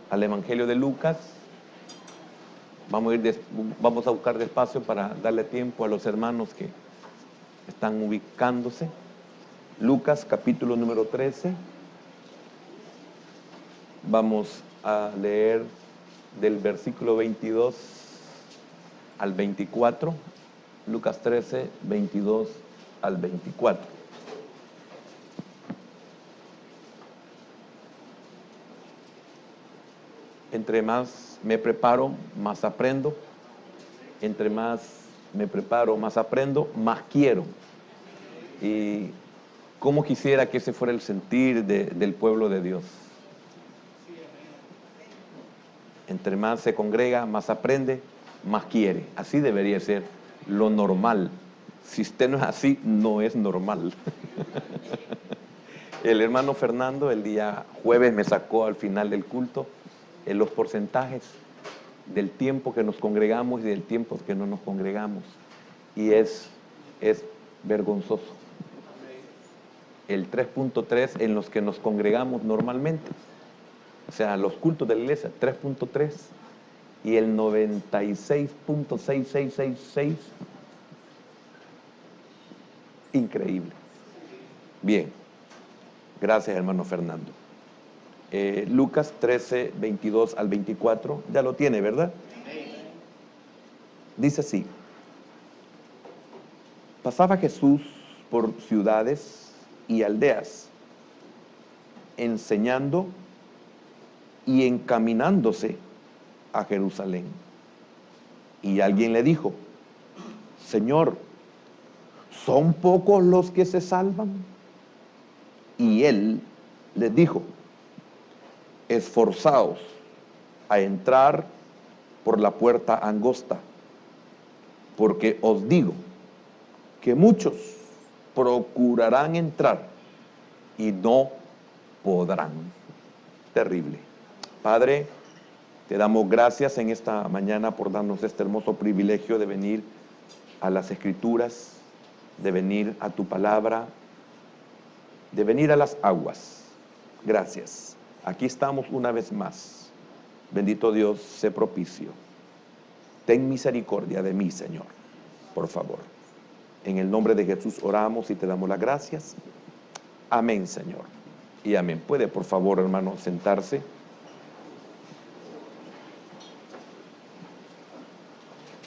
al Evangelio de Lucas. Vamos a buscar despacio para darle tiempo a los hermanos que están ubicándose. Lucas capítulo número 13. Vamos a leer del versículo 22 al 24. Lucas 13, 22 al 24. Entre más me preparo, más aprendo. Entre más me preparo, más aprendo, más quiero. Y cómo quisiera que ese fuera el sentir del pueblo de Dios. Entre más se congrega, más aprende, más quiere. Así debería ser lo normal. Si usted no es así, no es normal. El hermano Fernando el día jueves me sacó al final del culto los porcentajes del tiempo que nos congregamos y del tiempo que no nos congregamos. Y es vergonzoso. El 3.3 en los que nos congregamos normalmente. O sea, los cultos de la iglesia, 3.3. Y el 96.6666. Increíble. Bien. Gracias, hermano Fernando. Lucas 13, 22 al 24. Ya lo tiene, ¿verdad? Dice así. Pasaba Jesús por ciudades y aldeas, enseñando y encaminándose a Jerusalén. Y alguien le dijo: Señor, ¿son pocos los que se salvan? Y él les dijo: esforzaos a entrar por la puerta angosta, porque os digo que muchos procurarán entrar y no podrán. Terrible. Padre, te damos gracias en esta mañana por darnos este hermoso privilegio de venir a las Escrituras, de venir a tu palabra, de venir a las aguas. Gracias. Aquí estamos una vez más. Bendito Dios, sé propicio. Ten misericordia de mí, Señor, por favor. En el nombre de Jesús oramos y te damos las gracias. Amén, Señor. Y amén. Puede, por favor, hermano, sentarse.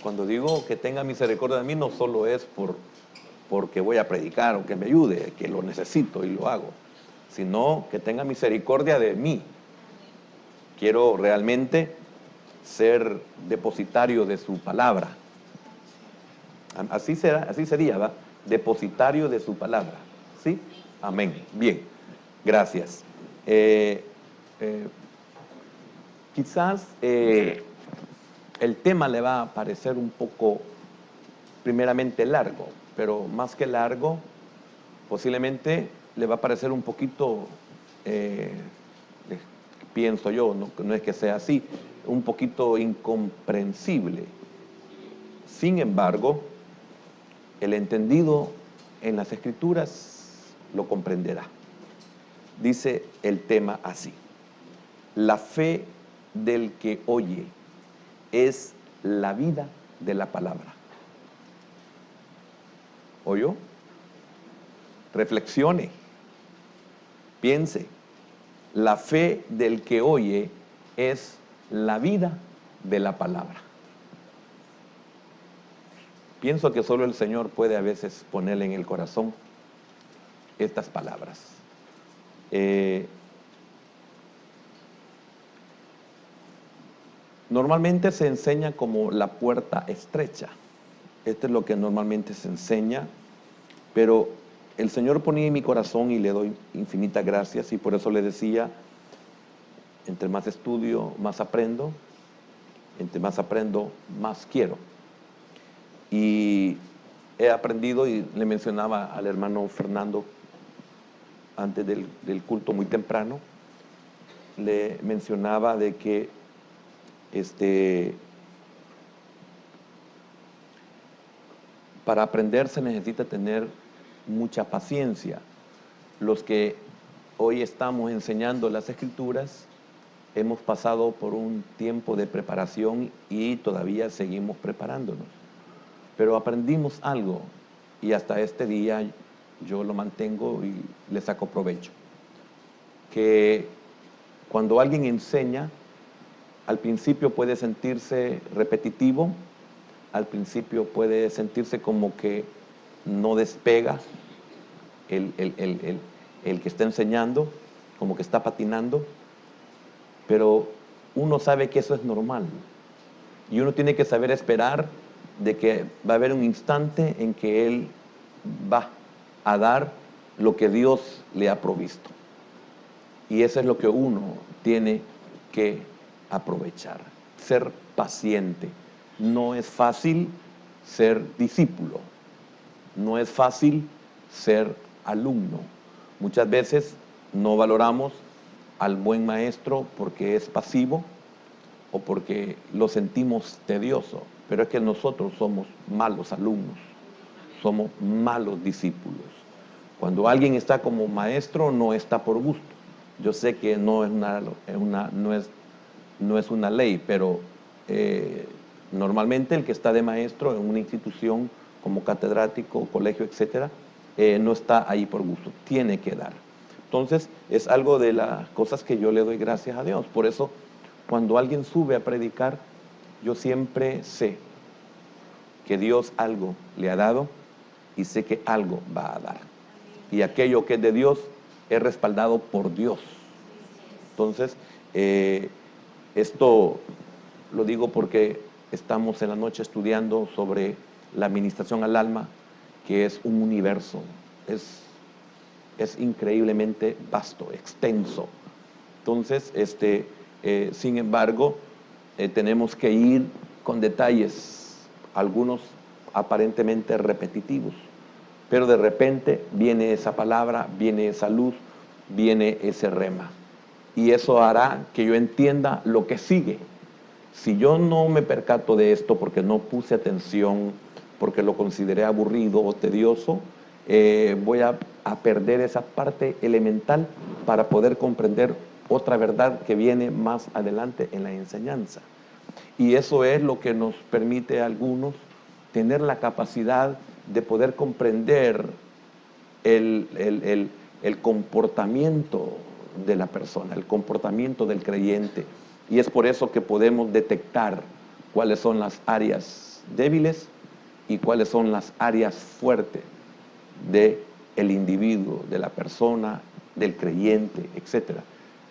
Cuando digo que tenga misericordia de mí, no solo es porque voy a predicar o que me ayude, que lo necesito y lo hago, sino que tenga misericordia de mí. Quiero realmente ser depositario de su palabra. Así sería, ¿va? Depositario de su palabra. ¿Sí? Amén. Bien. Gracias. Quizás el tema le va a parecer un poco, primeramente, largo, pero más que largo, posiblemente le va a parecer un poquito, pienso yo, no es que sea así, un poquito incomprensible. Sin embargo, el entendido en las Escrituras lo comprenderá. Dice el tema así: la fe del que oye es la vida de la palabra. ¿Oyó? Reflexione, piense. La fe del que oye es la vida de la palabra. Pienso que solo el Señor puede a veces ponerle en el corazón estas palabras. Normalmente se enseña como la puerta estrecha. Esto es lo que normalmente se enseña, pero el Señor ponía en mi corazón, y le doy infinitas gracias, y por eso le decía, entre más estudio, más aprendo, entre más aprendo, más quiero. Y he aprendido, y le mencionaba al hermano Fernando antes del culto muy temprano, le mencionaba de que para aprender se necesita tener mucha paciencia. Los que hoy estamos enseñando las Escrituras hemos pasado por un tiempo de preparación y todavía seguimos preparándonos. Pero aprendimos algo y hasta este día yo lo mantengo y le saco provecho. Que cuando alguien enseña, al principio puede sentirse repetitivo, al principio puede sentirse como que no despega el que está enseñando, como que está patinando, pero uno sabe que eso es normal y uno tiene que saber esperar de que va a haber un instante en que él va a dar lo que Dios le ha provisto. Y eso es lo que uno tiene que aprovechar, ser paciente. No es fácil ser discípulo, no es fácil ser alumno. Muchas veces no valoramos al buen maestro porque es pasivo o porque lo sentimos tedioso, pero es que nosotros somos malos alumnos, somos malos discípulos. Cuando alguien está como maestro, no está por gusto. Yo sé que no es una ley, pero normalmente el que está de maestro en una institución como catedrático, colegio, etcétera, no está ahí por gusto, tiene que dar. Entonces, es algo de las cosas que yo le doy gracias a Dios. Por eso, cuando alguien sube a predicar, yo siempre sé que Dios algo le ha dado y sé que algo va a dar. Y aquello que es de Dios es respaldado por Dios. Entonces, esto lo digo porque estamos en la noche estudiando sobre la administración al alma, que es un universo, es increíblemente vasto, extenso. Entonces, sin embargo, tenemos que ir con detalles, algunos aparentemente repetitivos, pero de repente viene esa palabra, viene esa luz, viene ese rema. Y eso hará que yo entienda lo que sigue. Si yo no me percato de esto porque no puse atención, porque lo consideré aburrido o tedioso, voy a perder esa parte elemental para poder comprender otra verdad que viene más adelante en la enseñanza. Y eso es lo que nos permite a algunos tener la capacidad de poder comprender el comportamiento de la persona, el comportamiento del creyente. Y es por eso que podemos detectar cuáles son las áreas débiles y cuáles son las áreas fuertes del individuo, de la persona, del creyente, etc.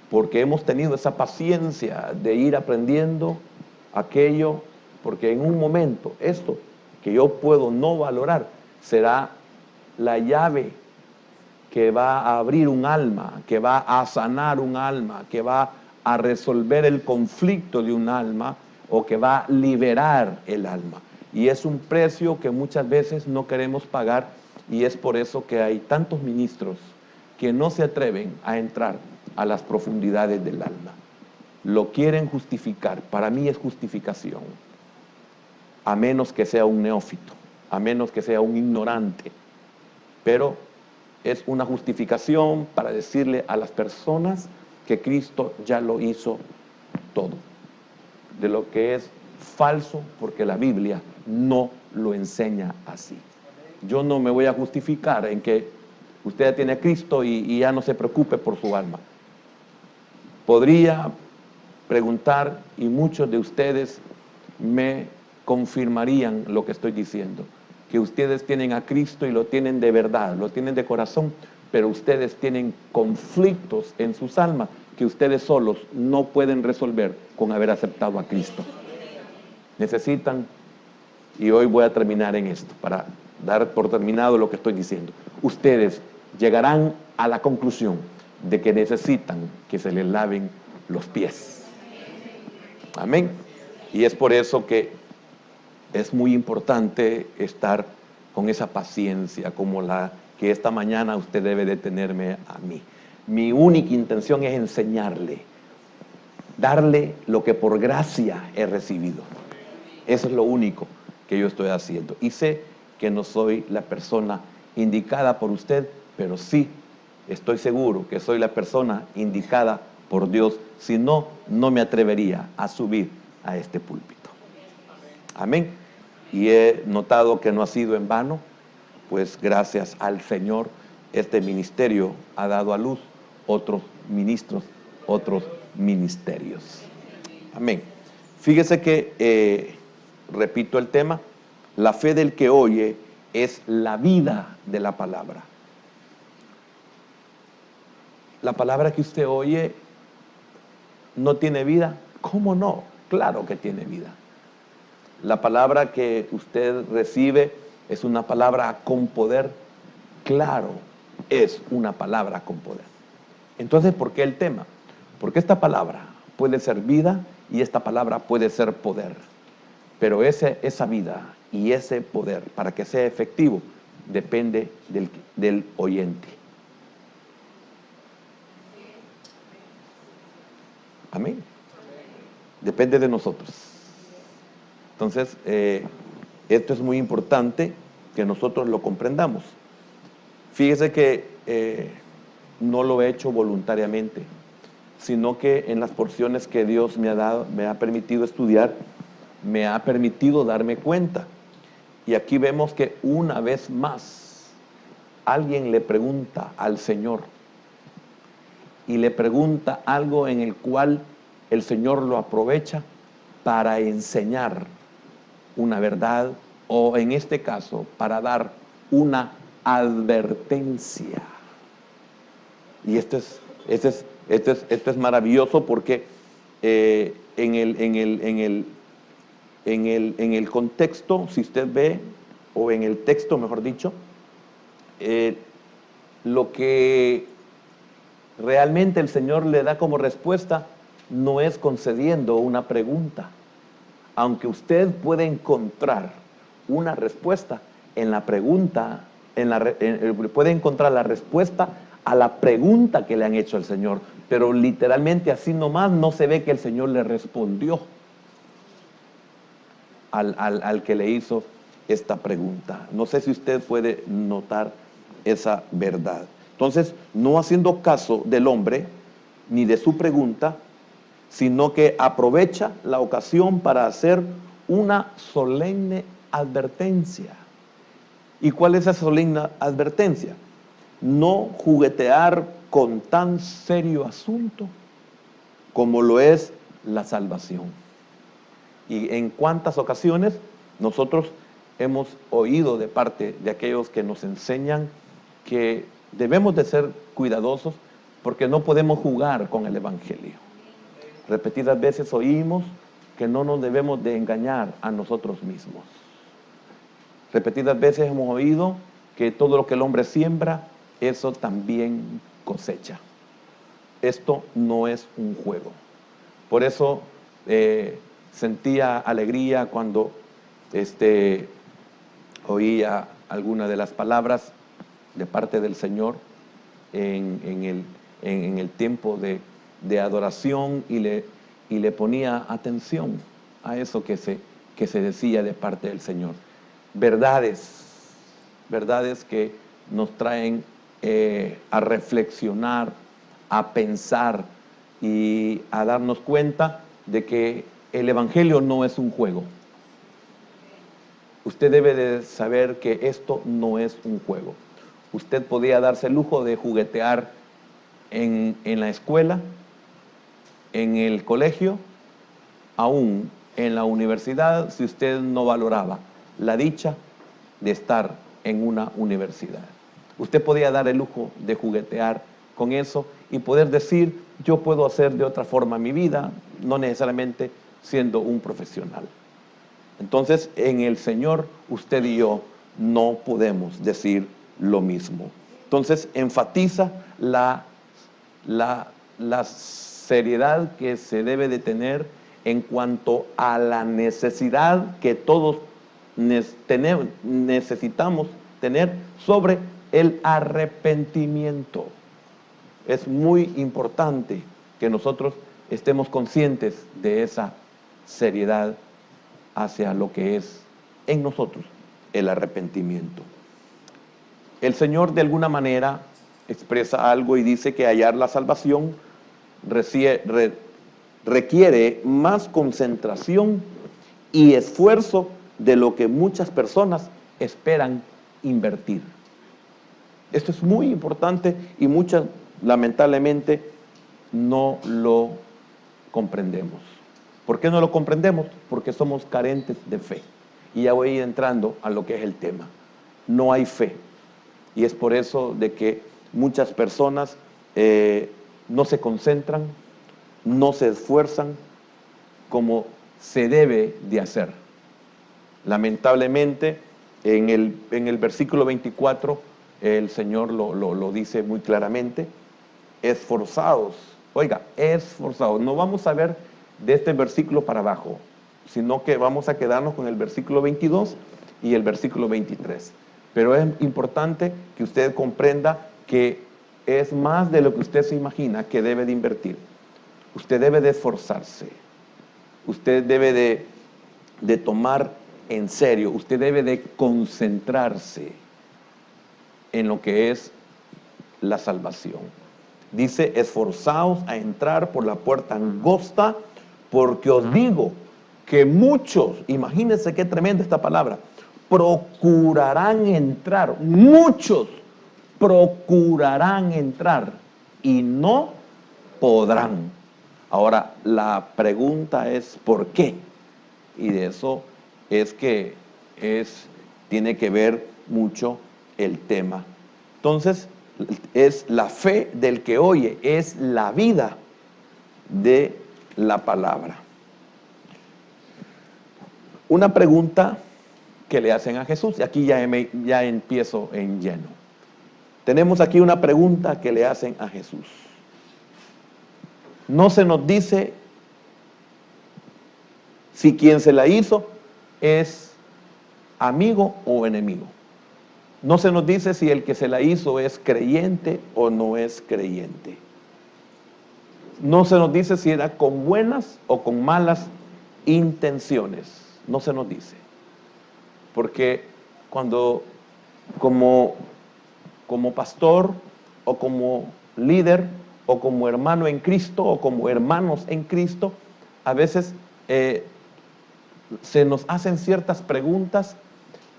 Porque hemos tenido esa paciencia de ir aprendiendo aquello, porque en un momento esto que yo puedo no valorar será la llave que va a abrir un alma, que va a sanar un alma, que va a resolver el conflicto de un alma o que va a liberar el alma. Y es un precio que muchas veces no queremos pagar y es por eso que hay tantos ministros que no se atreven a entrar a las profundidades del alma. Lo quieren justificar, para mí es justificación, a menos que sea un neófito, a menos que sea un ignorante, pero es una justificación para decirle a las personas que Cristo ya lo hizo todo, de lo que es falso, porque la Biblia no lo enseña así. Yo no me voy a justificar en que usted ya tiene a Cristo y ya no se preocupe por su alma. Podría preguntar y muchos de ustedes me confirmarían lo que estoy diciendo, que ustedes tienen a Cristo y lo tienen de verdad, lo tienen de corazón, pero ustedes tienen conflictos en sus almas que ustedes solos no pueden resolver con haber aceptado a Cristo. Necesitan, y hoy voy a terminar en esto, para dar por terminado lo que estoy diciendo. Ustedes llegarán a la conclusión de que necesitan que se les laven los pies. Amén. Y es por eso que es muy importante estar con esa paciencia como la que esta mañana usted debe de tenerme a mí. Mi única intención es enseñarle, darle lo que por gracia he recibido. Eso es lo único que yo estoy haciendo. Y sé que no soy la persona indicada por usted, pero sí estoy seguro que soy la persona indicada por Dios, si no, no me atrevería a subir a este púlpito. Amén. Y he notado que no ha sido en vano, pues gracias al Señor, este ministerio ha dado a luz otros ministros, otros ministerios. Amén. Fíjese que, repito el tema, la fe del que oye es la vida de la palabra. La palabra que usted oye no tiene vida. ¿Cómo no? Claro que tiene vida. La palabra que usted recibe es una palabra con poder. Claro, es una palabra con poder. Entonces, ¿por qué el tema? Porque esta palabra puede ser vida y esta palabra puede ser poder. Pero esa vida y ese poder, para que sea efectivo, depende del oyente. Amén. Depende de nosotros. Entonces, esto es muy importante que nosotros lo comprendamos. Fíjese que no lo he hecho voluntariamente, sino que en las porciones que Dios me ha dado, me ha permitido estudiar, me ha permitido darme cuenta. Y aquí vemos que una vez más alguien le pregunta al Señor y le pregunta algo en el cual el Señor lo aprovecha para enseñar una verdad, o en este caso para dar una advertencia. Y esto es maravilloso porque en el contexto, si usted ve, o en el texto mejor dicho, lo que realmente el Señor le da como respuesta no es concediendo una pregunta, aunque usted puede encontrar una respuesta en la pregunta, puede encontrar la respuesta a la pregunta que le han hecho al Señor, pero literalmente así nomás no se ve que el Señor le respondió al que le hizo esta pregunta. No sé si usted puede notar esa verdad. Entonces, no haciendo caso del hombre ni de su pregunta, sino que aprovecha la ocasión para hacer una solemne advertencia. ¿Y cuál es esa solemne advertencia? No juguetear con tan serio asunto como lo es la salvación. Y en cuántas ocasiones nosotros hemos oído de parte de aquellos que nos enseñan que debemos de ser cuidadosos porque no podemos jugar con el Evangelio. Repetidas veces oímos que no nos debemos de engañar a nosotros mismos. Repetidas veces hemos oído que todo lo que el hombre siembra, eso también cosecha. Esto no es un juego. Por eso sentía alegría cuando oía alguna de las palabras de parte del Señor en el tiempo de adoración y le ponía atención a eso que se decía de parte del Señor. Verdades que nos traen a reflexionar, a pensar y a darnos cuenta de que el Evangelio no es un juego. Usted debe de saber que esto no es un juego. Usted podía darse el lujo de juguetear en la escuela, en el colegio, aún en la universidad, si usted no valoraba la dicha de estar en una universidad. Usted podía dar el lujo de juguetear con eso y poder decir, yo puedo hacer de otra forma mi vida, no necesariamente siendo un profesional. Entonces, en el Señor, usted y yo no podemos decir lo mismo. Entonces, enfatiza la seriedad que se debe de tener en cuanto a la necesidad que todos necesitamos tener sobre el arrepentimiento. Es muy importante que nosotros estemos conscientes de esa seriedad hacia lo que es en nosotros el arrepentimiento. El Señor de alguna manera expresa algo y dice que hallar la salvación requiere más concentración y esfuerzo de lo que muchas personas esperan invertir. Esto es muy importante y muchas, lamentablemente, no lo comprendemos. ¿Por qué no lo comprendemos? Porque somos carentes de fe. Y ya voy a ir entrando a lo que es el tema. No hay fe. Y es por eso de que muchas personas no se concentran, no se esfuerzan como se debe de hacer. Lamentablemente, en el versículo 24, el Señor lo dice muy claramente, esforzados. Oiga, esforzados. No vamos a ver de este versículo para abajo, sino que vamos a quedarnos con el versículo 22 y el versículo 23. Pero es importante que usted comprenda que es más de lo que usted se imagina que debe de invertir. Usted debe de esforzarse. Usted debe de tomar en serio. Usted debe de concentrarse en lo que es la salvación. Dice, esforzaos a entrar por la puerta angosta, porque os digo que muchos, imagínense qué tremenda esta palabra, procurarán entrar, muchos procurarán entrar y no podrán. Ahora, la pregunta es ¿por qué? Y de eso es que tiene que ver mucho el tema. Entonces, es la fe del que oye, es la vida de la palabra. Una pregunta que le hacen a Jesús, y aquí ya empiezo en lleno. Tenemos aquí una pregunta que le hacen a Jesús. No se nos dice si quien se la hizo es amigo o enemigo. No se nos dice si el que se la hizo es creyente o no es creyente. No se nos dice si era con buenas o con malas intenciones. No se nos dice. Porque cuando como pastor o como líder o como hermano en Cristo o como hermanos en Cristo, a veces se nos hacen ciertas preguntas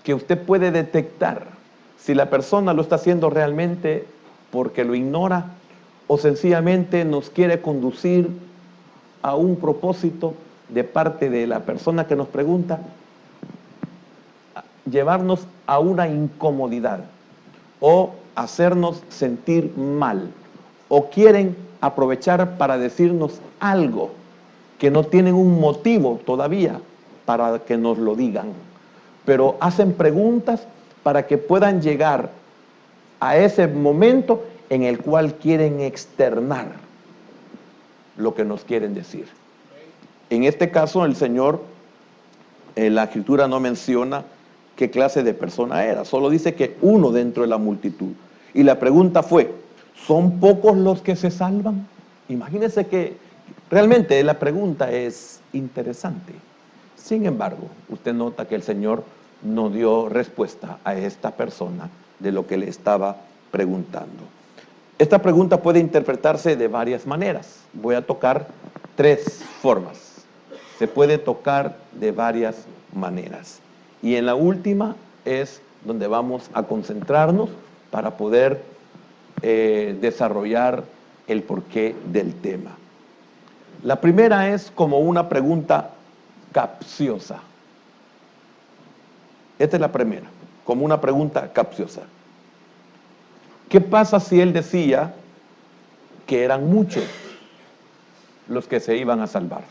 que usted puede detectar si la persona lo está haciendo realmente porque lo ignora o sencillamente nos quiere conducir a un propósito de parte de la persona que nos pregunta, llevarnos a una incomodidad o hacernos sentir mal, o quieren aprovechar para decirnos algo que no tienen un motivo todavía para que nos lo digan, pero hacen preguntas para que puedan llegar a ese momento en el cual quieren externar lo que nos quieren decir. En este caso, el Señor, la Escritura no menciona qué clase de persona era, solo dice que uno dentro de la multitud. Y la pregunta fue, ¿son pocos los que se salvan? Imagínense que realmente la pregunta es interesante. Sin embargo, usted nota que el Señor no dio respuesta a esta persona de lo que le estaba preguntando. Esta pregunta puede interpretarse de varias maneras. Voy a tocar 3 formas. Se puede tocar de varias maneras. Y en la última es donde vamos a concentrarnos para poder desarrollar el porqué del tema. La primera es como una pregunta capciosa. Esta es la primera, como una pregunta capciosa. ¿Qué pasa si él decía que eran muchos los que se iban a salvar?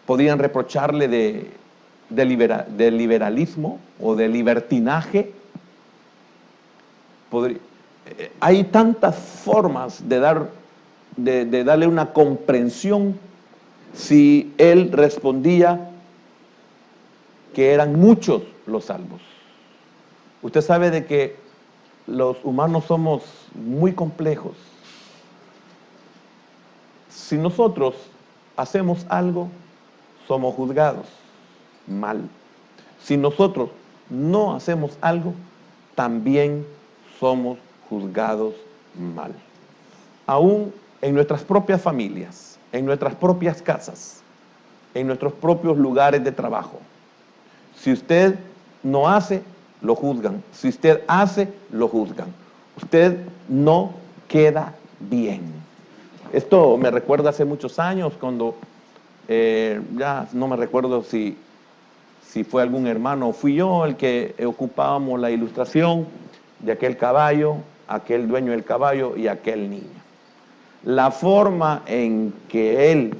Podían reprocharle de liberalismo o de libertinaje. Hay tantas formas de darle una comprensión si él respondía que eran muchos los salvos. Usted sabe de que los humanos somos muy complejos. Si nosotros hacemos algo, somos juzgados mal. Si nosotros no hacemos algo, también somos juzgados mal. aún en nuestras propias familias, en nuestras propias casas, en nuestros propios lugares de trabajo. Si usted no hace, lo juzgan. Si usted hace, lo juzgan. Usted no queda bien. Esto me recuerda hace muchos años cuando, ya no me recuerdo si fue algún hermano o fui yo el que ocupábamos la ilustración de aquel caballo, aquel dueño del caballo y aquel niño. La forma en que él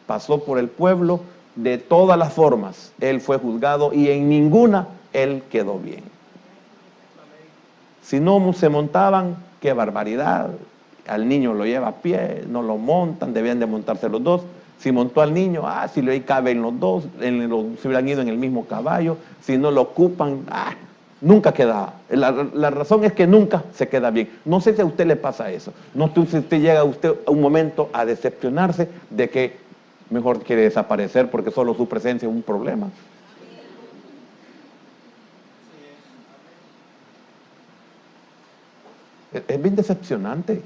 pasó por el pueblo, de todas las formas, él fue juzgado y en ninguna él quedó bien. Si no se montaban, qué barbaridad. Al niño lo lleva a pie, no lo montan, debían de montarse los dos. Si montó al niño, si le caben los dos, se hubieran ido en el mismo caballo. Si no lo ocupan, nunca queda. La razón es que nunca se queda bien. No sé si a usted le pasa eso. No sé si usted llega a un momento a decepcionarse de que mejor quiere desaparecer porque solo su presencia es un problema. Es bien decepcionante.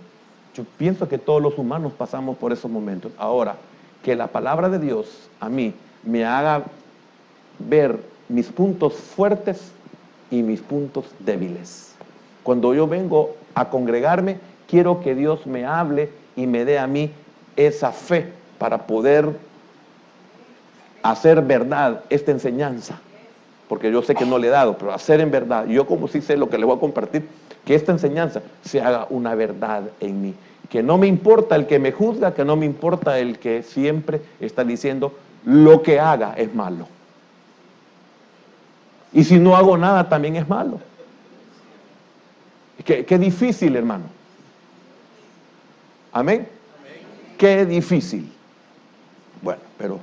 Yo pienso que todos los humanos pasamos por esos momentos. Ahora, que la palabra de Dios a mí me haga ver mis puntos fuertes y mis puntos débiles. Cuando yo vengo a congregarme, quiero que Dios me hable y me dé a mí esa fe para poder hacer verdad esta enseñanza. Porque yo sé que no le he dado, pero hacer en verdad, yo como sí sé lo que le voy a compartir, que esta enseñanza se haga una verdad en mí. Que no me importa el que me juzga, que no me importa el que siempre está diciendo lo que haga es malo. Y si no hago nada también es malo. Qué difícil, hermano. ¿Amén? Qué difícil. Bueno, pero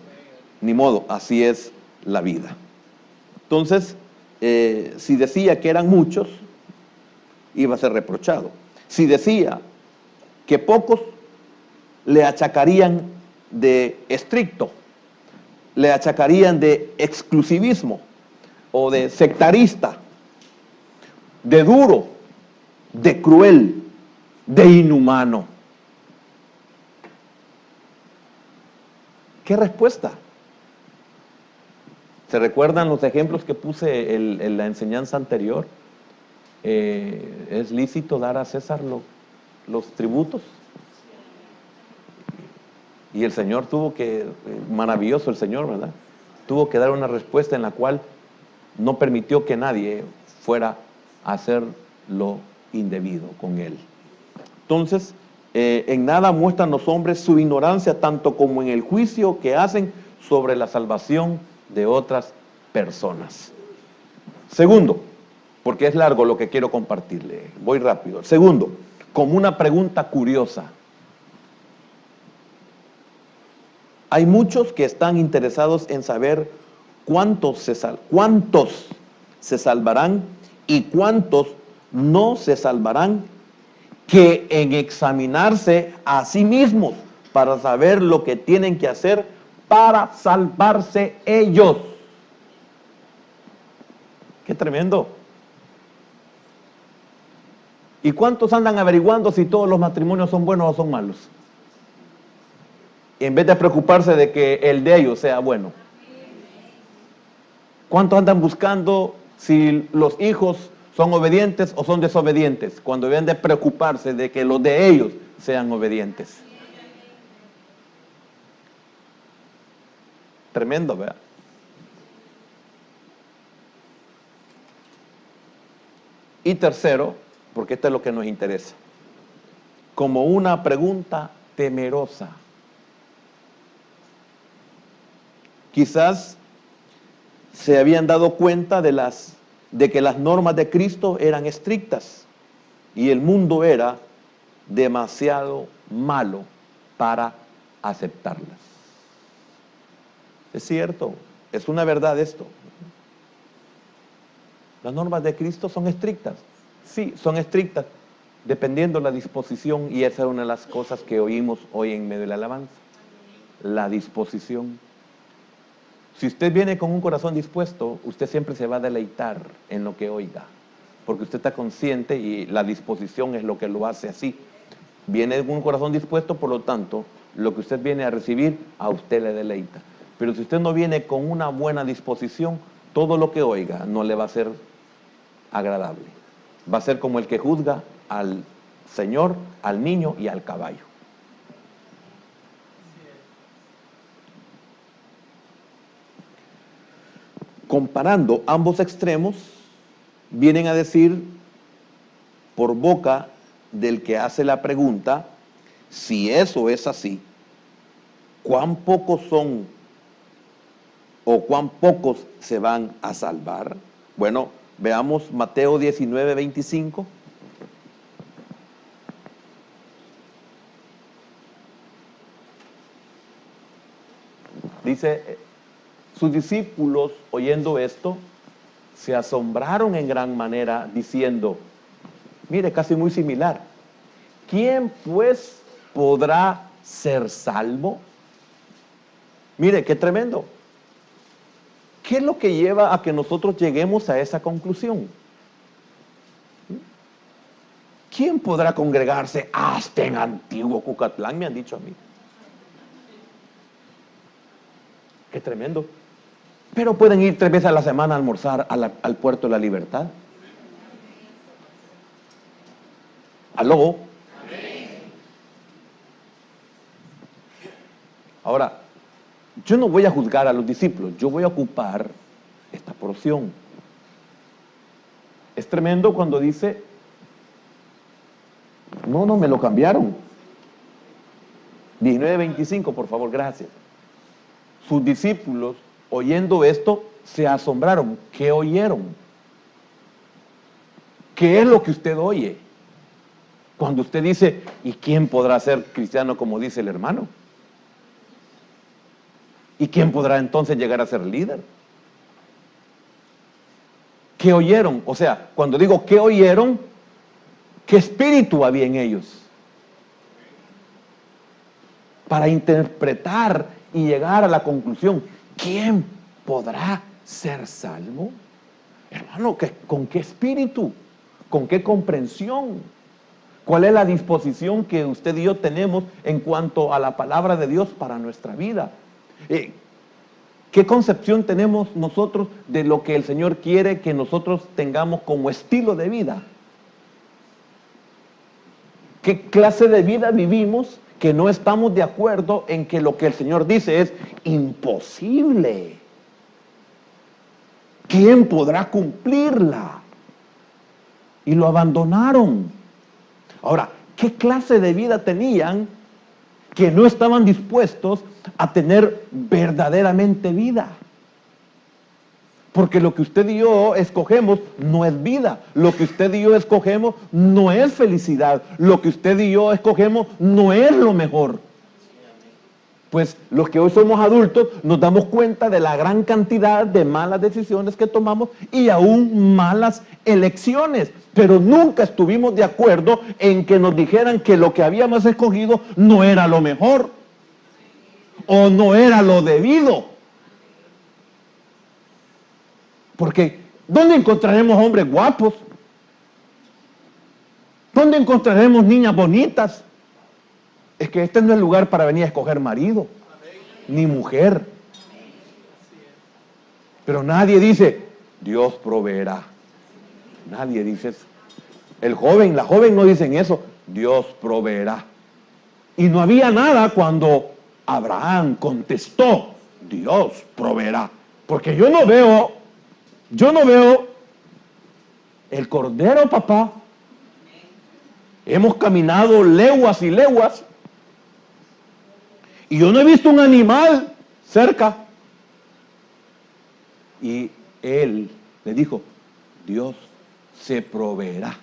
ni modo, así es la vida. Entonces, si decía que eran muchos, iba a ser reprochado. Si decía que pocos, le achacarían de estricto, le achacarían de exclusivismo o de sectarista, de duro, de cruel, de inhumano. ¿Qué respuesta? ¿Se recuerdan los ejemplos que puse en la enseñanza anterior? ¿Es lícito dar a César los tributos? Y el Señor tuvo que, maravilloso el Señor, ¿verdad? Tuvo que dar una respuesta en la cual no permitió que nadie fuera a hacer lo indebido con él. Entonces, en nada muestran los hombres su ignorancia, tanto como en el juicio que hacen sobre la salvación de otras personas. Segundo, porque es largo lo que quiero compartirle, voy rápido. Segundo, como una pregunta curiosa. Hay muchos que están interesados en saber cuántos se salvarán y cuántos no se salvarán, que en examinarse a sí mismos para saber lo que tienen que hacer para salvarse ellos. ¡Qué tremendo! ¿Y cuántos andan averiguando si todos los matrimonios son buenos o son malos? En vez de preocuparse de que el de ellos sea bueno. ¿Cuántos andan buscando si los hijos son obedientes o son desobedientes, cuando deben de preocuparse de que los de ellos sean obedientes? Tremendo, ¿verdad? Y tercero, porque esto es lo que nos interesa, como una pregunta temerosa. Quizás se habían dado cuenta de que las normas de Cristo eran estrictas y el mundo era demasiado malo para aceptarlas. Es cierto, es una verdad esto. Las normas de Cristo son estrictas. Sí, son estrictas, dependiendo de la disposición, y esa es una de las cosas que oímos hoy en medio de la alabanza. La disposición. Si usted viene con un corazón dispuesto, usted siempre se va a deleitar en lo que oiga, porque usted está consciente y la disposición es lo que lo hace así. Viene con un corazón dispuesto, por lo tanto, lo que usted viene a recibir, a usted le deleita. Pero si usted no viene con una buena disposición, todo lo que oiga no le va a ser agradable. Va a ser como el que juzga al señor, al niño y al caballo. Comparando ambos extremos, vienen a decir por boca del que hace la pregunta, si eso es así, ¿cuán pocos son o cuán pocos se van a salvar? Bueno, veamos Mateo 19, 25. Dice, sus discípulos, oyendo esto, se asombraron en gran manera, diciendo, mire, casi muy similar, ¿quién pues podrá ser salvo? Mire, qué tremendo. ¿Qué es lo que lleva a que nosotros lleguemos a esa conclusión? ¿Quién podrá congregarse hasta en Antiguo Cucatlán? Me han dicho a mí. Qué tremendo. Pero pueden ir 3 veces a la semana a almorzar al Puerto de la Libertad. ¿Aló? Ahora, yo no voy a juzgar a los discípulos, yo voy a ocupar esta porción. Es tremendo cuando dice, no, me lo cambiaron. 19:25, por favor, gracias. Sus discípulos, oyendo esto, se asombraron. ¿Qué oyeron? ¿Qué es lo que usted oye? Cuando usted dice, ¿y quién podrá ser cristiano como dice el hermano? ¿Y quién podrá entonces llegar a ser líder? ¿Qué oyeron? O sea, cuando digo ¿qué oyeron? ¿Qué espíritu había en ellos? Para interpretar y llegar a la conclusión, ¿quién podrá ser salvo? Hermano, ¿con qué espíritu? ¿Con qué comprensión? ¿Cuál es la disposición que usted y yo tenemos en cuanto a la palabra de Dios para nuestra vida? ¿Qué concepción tenemos nosotros de lo que el Señor quiere que nosotros tengamos como estilo de vida? ¿Qué clase de vida vivimos que no estamos de acuerdo en que lo que el Señor dice es imposible? ¿Quién podrá cumplirla? Y lo abandonaron. Ahora, ¿qué clase de vida tenían que no estaban dispuestos a tener verdaderamente vida? Porque lo que usted y yo escogemos no es vida. Lo que usted y yo escogemos no es felicidad. Lo que usted y yo escogemos no es lo mejor. Pues los que hoy somos adultos nos damos cuenta de la gran cantidad de malas decisiones que tomamos y aún malas elecciones. Pero nunca estuvimos de acuerdo en que nos dijeran que lo que habíamos escogido no era lo mejor o no era lo debido. Porque ¿dónde encontraremos hombres guapos? ¿Dónde encontraremos niñas bonitas? Es que este no es el lugar para venir a escoger marido, ni mujer. Pero nadie dice, Dios proveerá. Nadie dice eso. El joven, la joven no dicen eso, Dios proveerá. Y no había nada cuando Abraham contestó, Dios proveerá. Porque yo no veo el cordero, papá. Hemos caminado leguas y leguas y yo no he visto un animal cerca. Y él le dijo, Dios se proveerá.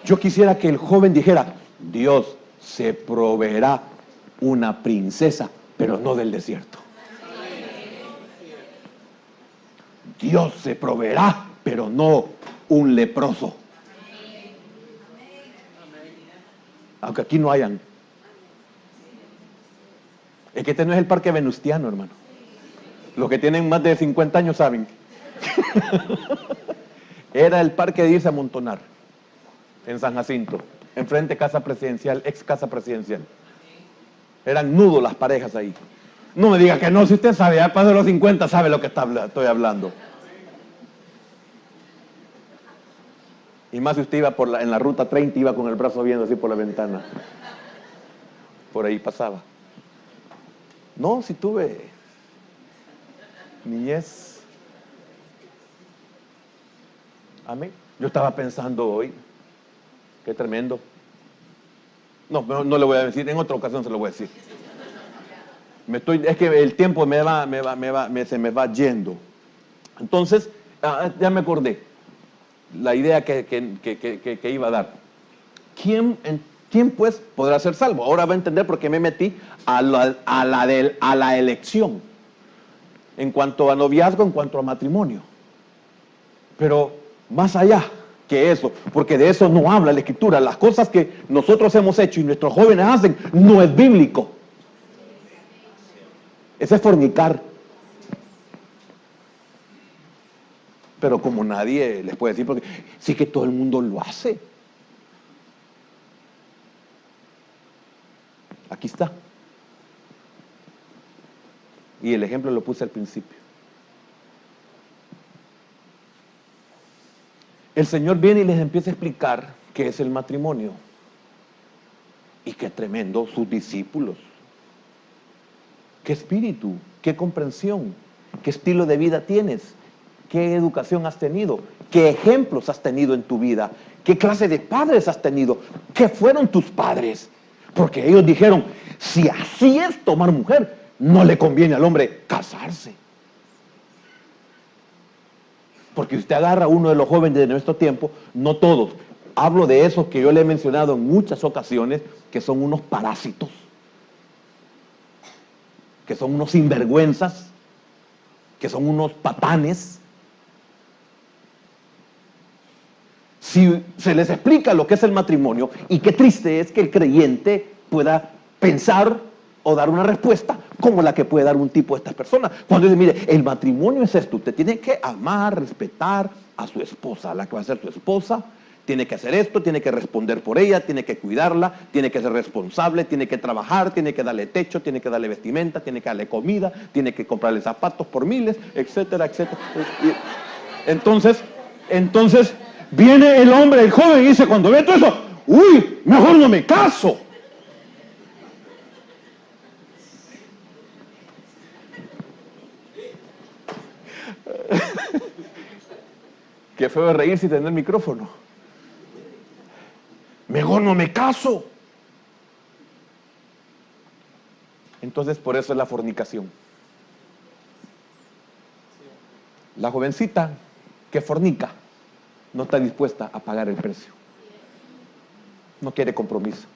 Yo quisiera que el joven dijera, Dios se proveerá una princesa, pero no del desierto. Dios se proveerá, pero no un leproso. Aunque aquí no hayan. Es que este no es el parque venustiano, hermano. Los que tienen más de 50 años saben. Era el parque de irse a amontonar en San Jacinto. enfrente casa presidencial, ex casa presidencial. Eran nudos las parejas ahí. No me diga que no, si usted sabe, ya pasó de los 50, sabe lo que estoy hablando. Y más si usted iba en la ruta 30, iba con el brazo viendo así por la ventana. Por ahí pasaba. No, si tuve niñez. Amén. Yo estaba pensando hoy, qué tremendo. No, no le voy a decir, en otra ocasión se lo voy a decir. Es que el tiempo se me va yendo. Entonces, ya me acordé la idea que iba a dar. ¿Quién pues podrá ser salvo? Ahora va a entender por qué me metí a la elección. En cuanto a noviazgo, en cuanto a matrimonio. Pero más allá que eso, porque de eso no habla la Escritura. Las cosas que nosotros hemos hecho y nuestros jóvenes hacen, no es bíblico. Ese es fornicar. Pero como nadie les puede decir, porque sí que todo el mundo lo hace. Aquí está. Y el ejemplo lo puse al principio. El Señor viene y les empieza a explicar qué es el matrimonio. Y qué tremendo sus discípulos. Qué espíritu, qué comprensión, qué estilo de vida tienes, qué educación has tenido, qué ejemplos has tenido en tu vida, qué clase de padres has tenido, qué fueron tus padres. Porque ellos dijeron, si así es tomar mujer, no le conviene al hombre casarse. Porque usted agarra a uno de los jóvenes de nuestro tiempo, no todos, hablo de esos que yo le he mencionado en muchas ocasiones, que son unos parásitos, que son unos sinvergüenzas, que son unos patanes. Si se les explica lo que es el matrimonio, y qué triste es que el creyente pueda pensar o dar una respuesta como la que puede dar un tipo de estas personas. Cuando dice, mire, el matrimonio es esto, usted tiene que amar, respetar a su esposa, a la que va a ser su esposa, tiene que hacer esto, tiene que responder por ella, tiene que cuidarla, tiene que ser responsable, tiene que trabajar, tiene que darle techo, tiene que darle vestimenta, tiene que darle comida, tiene que comprarle zapatos por miles, etcétera, etcétera. Entonces, viene el hombre, el joven, y dice, cuando ve todo eso, uy, mejor no me caso. Qué feo de reírse y tener micrófono. Mejor no me caso. Entonces, por eso es la fornicación. La jovencita que fornica no está dispuesta a pagar el precio. No quiere compromiso.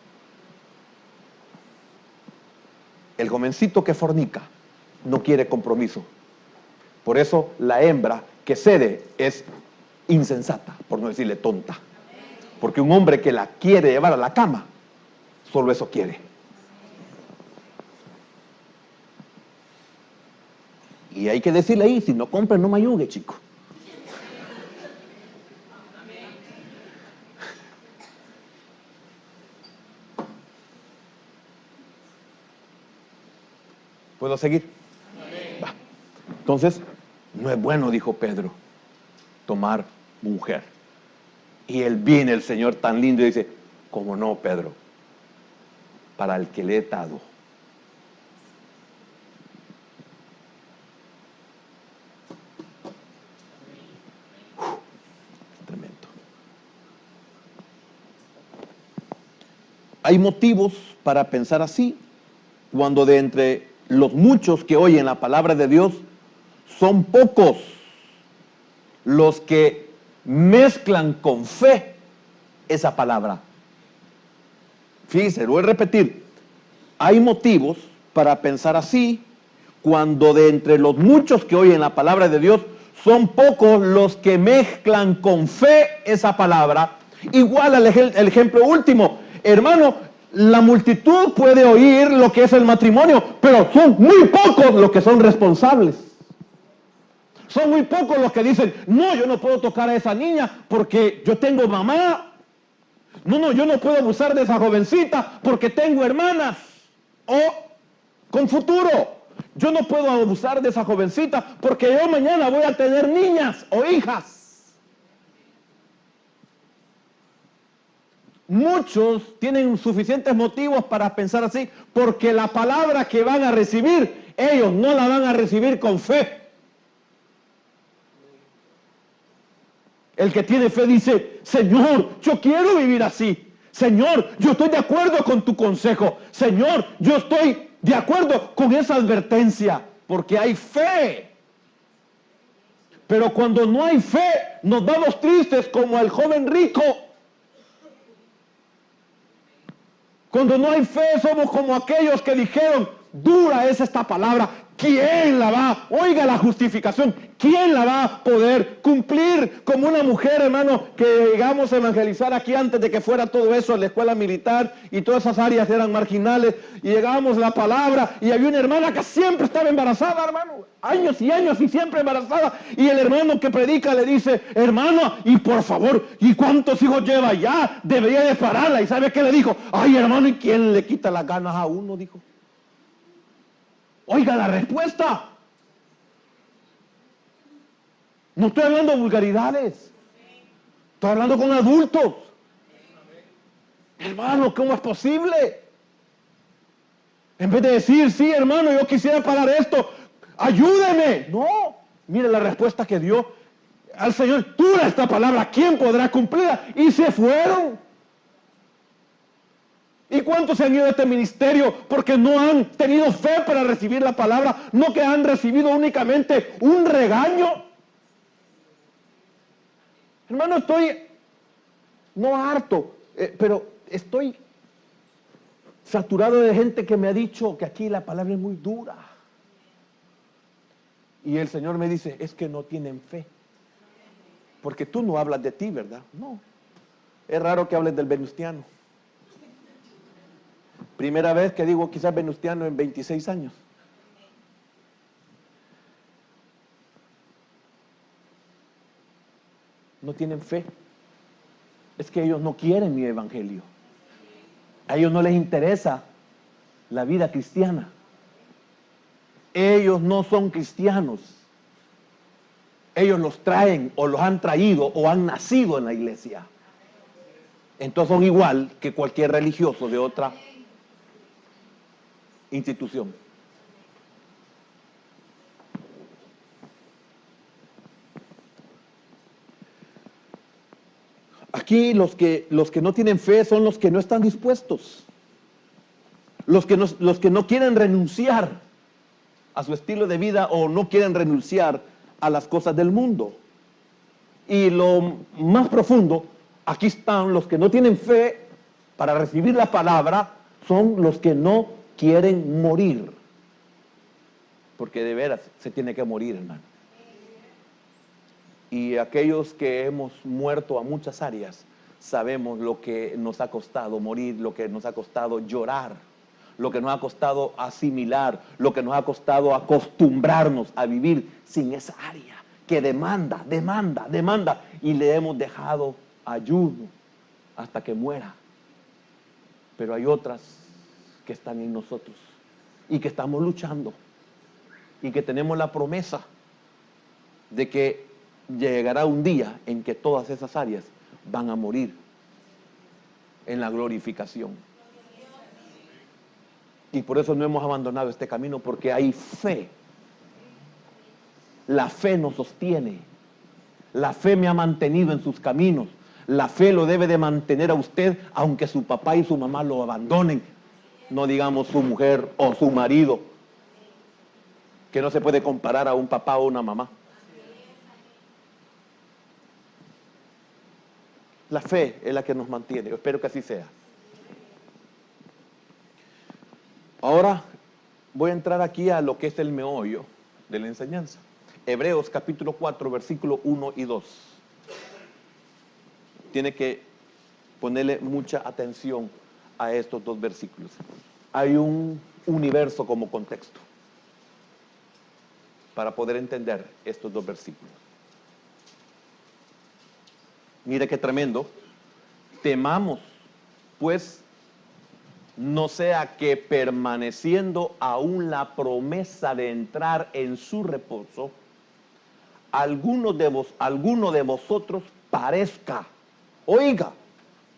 El jovencito que fornica no quiere compromiso. Por eso la hembra que cede es insensata, por no decirle tonta. Porque un hombre que la quiere llevar a la cama, solo eso quiere. Y hay que decirle ahí, si no compre, no me ayude, chico. ¿Puedo seguir? Va. Entonces, no es bueno, dijo Pedro, tomar mujer. Y él viene, el Señor tan lindo, y dice, ¿cómo no, Pedro? Para el que le he dado. Tremendo. Hay motivos para pensar así, cuando de entre los muchos que oyen la palabra de Dios, son pocos los que mezclan con fe esa palabra. Fíjense, lo voy a repetir. Hay motivos para pensar así, cuando de entre los muchos que oyen la palabra de Dios, son pocos los que mezclan con fe esa palabra. Igual al el ejemplo último, hermano, la multitud puede oír lo que es el matrimonio, pero son muy pocos los que son responsables. Son muy pocos los que dicen, no, yo no puedo tocar a esa niña porque yo tengo mamá. No, yo no puedo abusar de esa jovencita porque tengo hermanas. O con futuro, yo no puedo abusar de esa jovencita porque yo mañana voy a tener niñas o hijas. Muchos tienen suficientes motivos para pensar así, porque la palabra que van a recibir, ellos no la van a recibir con fe. El que tiene fe dice, Señor, yo quiero vivir así. Señor, yo estoy de acuerdo con tu consejo. Señor, yo estoy de acuerdo con esa advertencia, porque hay fe. Pero cuando no hay fe, nos vamos tristes como el joven rico. Cuando no hay fe, somos como aquellos que dijeron, dura es esta palabra, ¿quién la va? Oiga la justificación, ¿quién la va a poder cumplir? Como una mujer, hermano, que llegamos a evangelizar aquí antes de que fuera todo eso, en la escuela militar, y todas esas áreas eran marginales, y llegábamos a la palabra, y había una hermana que siempre estaba embarazada, hermano, años y años y siempre embarazada, y el hermano que predica le dice, hermano, y por favor, ¿y cuántos hijos lleva ya? Debería de pararla. ¿Y sabe qué le dijo? Ay, hermano, ¿y quién le quita las ganas a uno? Dijo. Oiga la respuesta. No estoy hablando de vulgaridades. Estoy hablando con adultos. Hermano, ¿cómo es posible? En vez de decir, sí, hermano, yo quisiera parar esto, ayúdeme. No, mire la respuesta que dio al Señor. Dura esta palabra, ¿quién podrá cumplirla? Y se fueron. ¿Y cuántos se han ido de este ministerio porque no han tenido fe para recibir la palabra? No que han recibido únicamente un regaño. Hermano, estoy, no harto, pero estoy saturado de gente que me ha dicho que aquí la palabra es muy dura. Y el Señor me dice, es que no tienen fe. Porque tú no hablas de ti, ¿verdad? No. Es raro que hables del venustiano. Primera vez que digo quizás venustiano en 26 años. No tienen fe. Es que ellos no quieren mi evangelio. A ellos no les interesa la vida cristiana. Ellos no son cristianos. Ellos los traen o los han traído o han nacido en la iglesia. Entonces son igual que cualquier religioso de otra institución. Aquí los que no tienen fe son los que no están dispuestos. Los que no quieren renunciar a su estilo de vida o no quieren renunciar a las cosas del mundo. Y lo más profundo, aquí están los que no tienen fe para recibir la palabra, son los que no quieren morir. Porque de veras se tiene que morir, hermano. Y aquellos que hemos muerto a muchas áreas, sabemos lo que nos ha costado morir, lo que nos ha costado llorar, lo que nos ha costado asimilar, lo que nos ha costado acostumbrarnos a vivir sin esa área que demanda, y le hemos dejado ayuno hasta que muera. Pero hay otras que están en nosotros y que estamos luchando y que tenemos la promesa de que llegará un día en que todas esas áreas van a morir en la glorificación. Y por eso no hemos abandonado este camino, porque hay fe. La fe nos sostiene. La fe me ha mantenido en sus caminos. La fe lo debe de mantener a usted, aunque su papá y su mamá lo abandonen. No digamos su mujer o su marido, que no se puede comparar a un papá o una mamá. La fe es la que nos mantiene. Yo espero que así sea. Ahora voy a entrar aquí a lo que es el meollo de la enseñanza. Hebreos capítulo 4, versículo 1 y 2. Tiene que ponerle mucha atención a estos dos versículos. Hay un universo como contexto para poder entender estos dos versículos. Mire qué tremendo. Temamos, pues, no sea que permaneciendo aún la promesa de entrar en su reposo, alguno de vosotros parezca, oiga,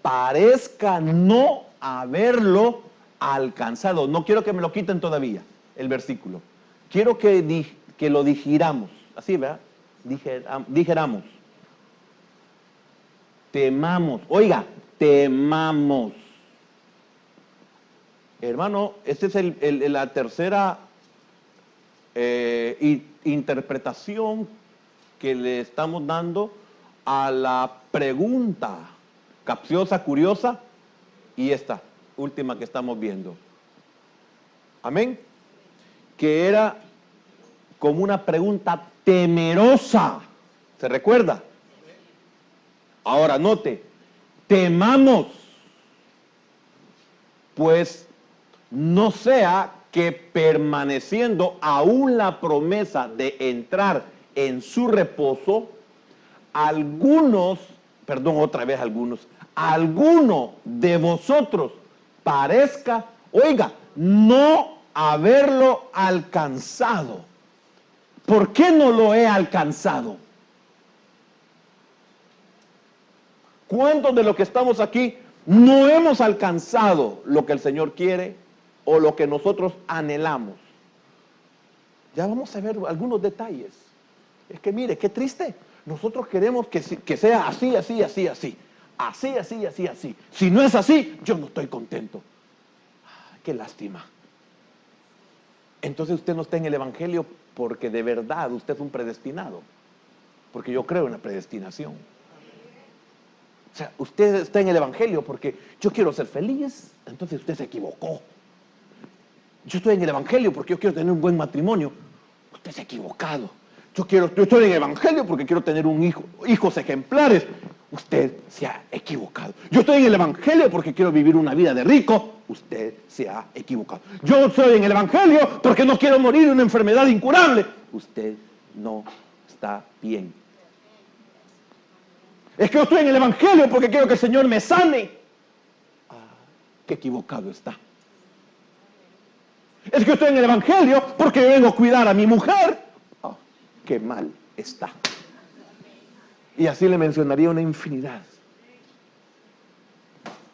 parezca no haberlo alcanzado. No quiero que me lo quiten todavía, el versículo. Quiero que lo dijéramos, así, ¿verdad? Dijéramos. Temamos, oiga, temamos. Hermano, esta es la tercera interpretación que le estamos dando a la pregunta capciosa, curiosa, y esta última que estamos viendo. Amén. Que era como una pregunta temerosa. ¿Se recuerda? Ahora note, temamos, pues no sea que permaneciendo aún la promesa de entrar en su reposo, alguno de vosotros parezca, oiga, no haberlo alcanzado. ¿Por qué no lo he alcanzado? ¿Cuántos de los que estamos aquí no hemos alcanzado lo que el Señor quiere o lo que nosotros anhelamos? Ya vamos a ver algunos detalles. Es que mire, qué triste. Nosotros queremos que sea así, así, así, así. Así, así, así, así. Si no es así, yo no estoy contento. Qué lástima. Entonces usted no está en el Evangelio porque de verdad usted es un predestinado. Porque yo creo en la predestinación. O sea, usted está en el Evangelio porque yo quiero ser feliz, entonces usted se equivocó. Yo estoy en el Evangelio porque yo quiero tener un buen matrimonio. Usted se ha equivocado. Yo estoy en el Evangelio porque quiero tener hijos ejemplares. Usted se ha equivocado. Yo estoy en el Evangelio porque quiero vivir una vida de rico. Usted se ha equivocado. Yo estoy en el Evangelio porque no quiero morir de una enfermedad incurable. Usted no está bien. Es que yo estoy en el Evangelio porque quiero que el Señor me sane. Qué equivocado está. Es que yo estoy en el Evangelio porque yo vengo a cuidar a mi mujer. Qué mal está. Y así le mencionaría una infinidad.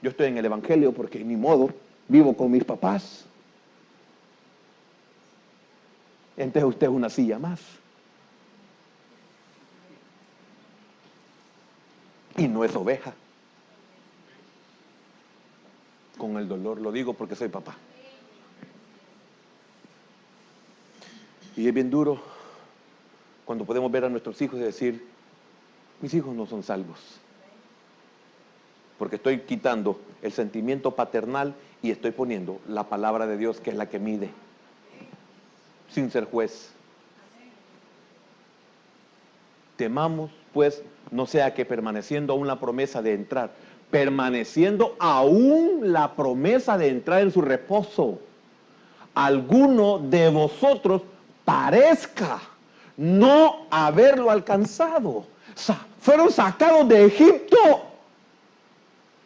Yo estoy en el Evangelio porque ni modo, vivo con mis papás. Entonces usted es una silla más. Y no es oveja. Con el dolor lo digo porque soy papá. Y es bien duro cuando podemos ver a nuestros hijos y decir, mis hijos no son salvos. Porque estoy quitando el sentimiento paternal y estoy poniendo la palabra de Dios, que es la que mide, sin ser juez. Temamos, pues, no sea que permaneciendo aún la promesa de entrar, permaneciendo aún la promesa de entrar en su reposo, alguno de vosotros parezca no haberlo alcanzado. Fueron sacados de Egipto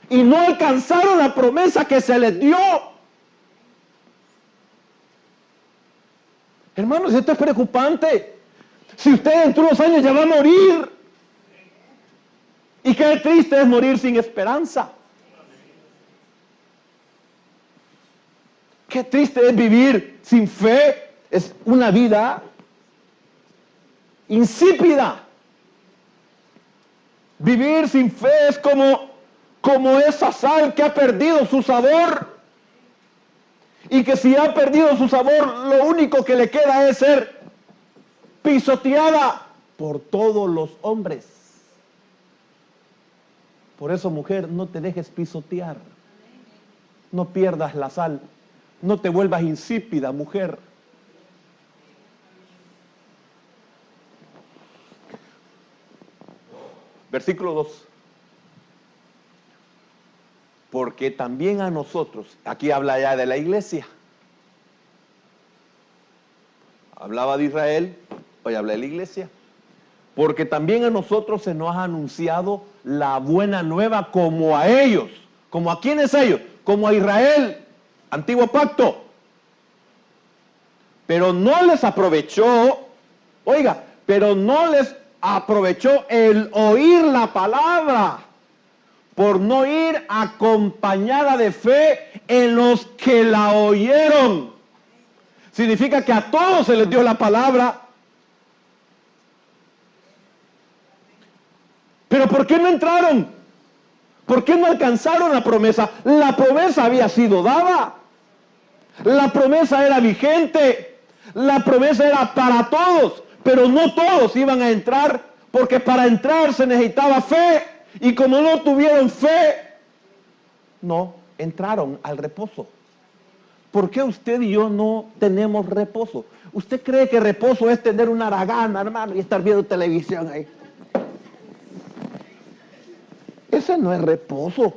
y no alcanzaron la promesa que se les dio. Hermanos, esto es preocupante. Si usted dentro de unos años ya va a morir, y qué triste es morir sin esperanza. Qué triste es vivir sin fe. Es una vida insípida. Vivir sin fe es como esa sal que ha perdido su sabor. Y que si ha perdido su sabor, lo único que le queda es ser pisoteada por todos los hombres. Por eso, mujer, no te dejes pisotear. No pierdas la sal. No te vuelvas insípida, mujer. Versículo 2. Porque también a nosotros, aquí habla ya de la iglesia. Hablaba de Israel, hoy habla de la iglesia. Porque también a nosotros se nos ha anunciado la buena nueva como a ellos. ¿Como a quiénes ellos? Como a Israel, antiguo pacto. Pero no les aprovechó, oiga, pero no les aprovechó el oír la palabra, por no ir acompañada de fe en los que la oyeron. Significa que a todos se les dio la palabra. Pero ¿por qué no entraron? ¿Por qué no alcanzaron la promesa? La promesa había sido dada. La promesa era vigente. La promesa era para todos. Pero no todos iban a entrar, porque para entrar se necesitaba fe. Y como no tuvieron fe, no entraron al reposo. ¿Por qué usted y yo no tenemos reposo? ¿Usted cree que reposo es tener una haragana, hermano, y estar viendo televisión ahí? Ese no es reposo.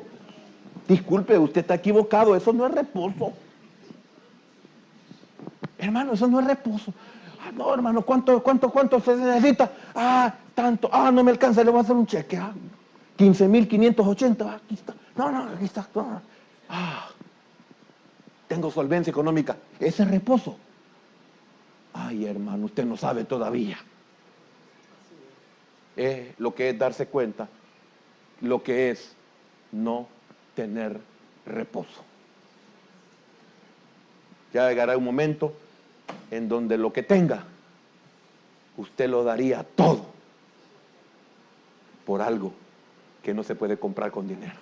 Disculpe, usted está equivocado. Eso no es reposo. Hermano, eso no es reposo. Ah, no, hermano, ¿cuánto se necesita? Ah, tanto. Ah, no me alcanza, le voy a hacer un cheque. Ah, 15,580. Ah, aquí está. No, aquí está. No. Ah, tengo solvencia económica. Ese es reposo. Ay, hermano, usted no sabe todavía. Lo que es darse cuenta, lo que es no tener reposo. Ya llegará un momento en donde lo que tenga, usted lo daría todo por algo que no se puede comprar con dinero.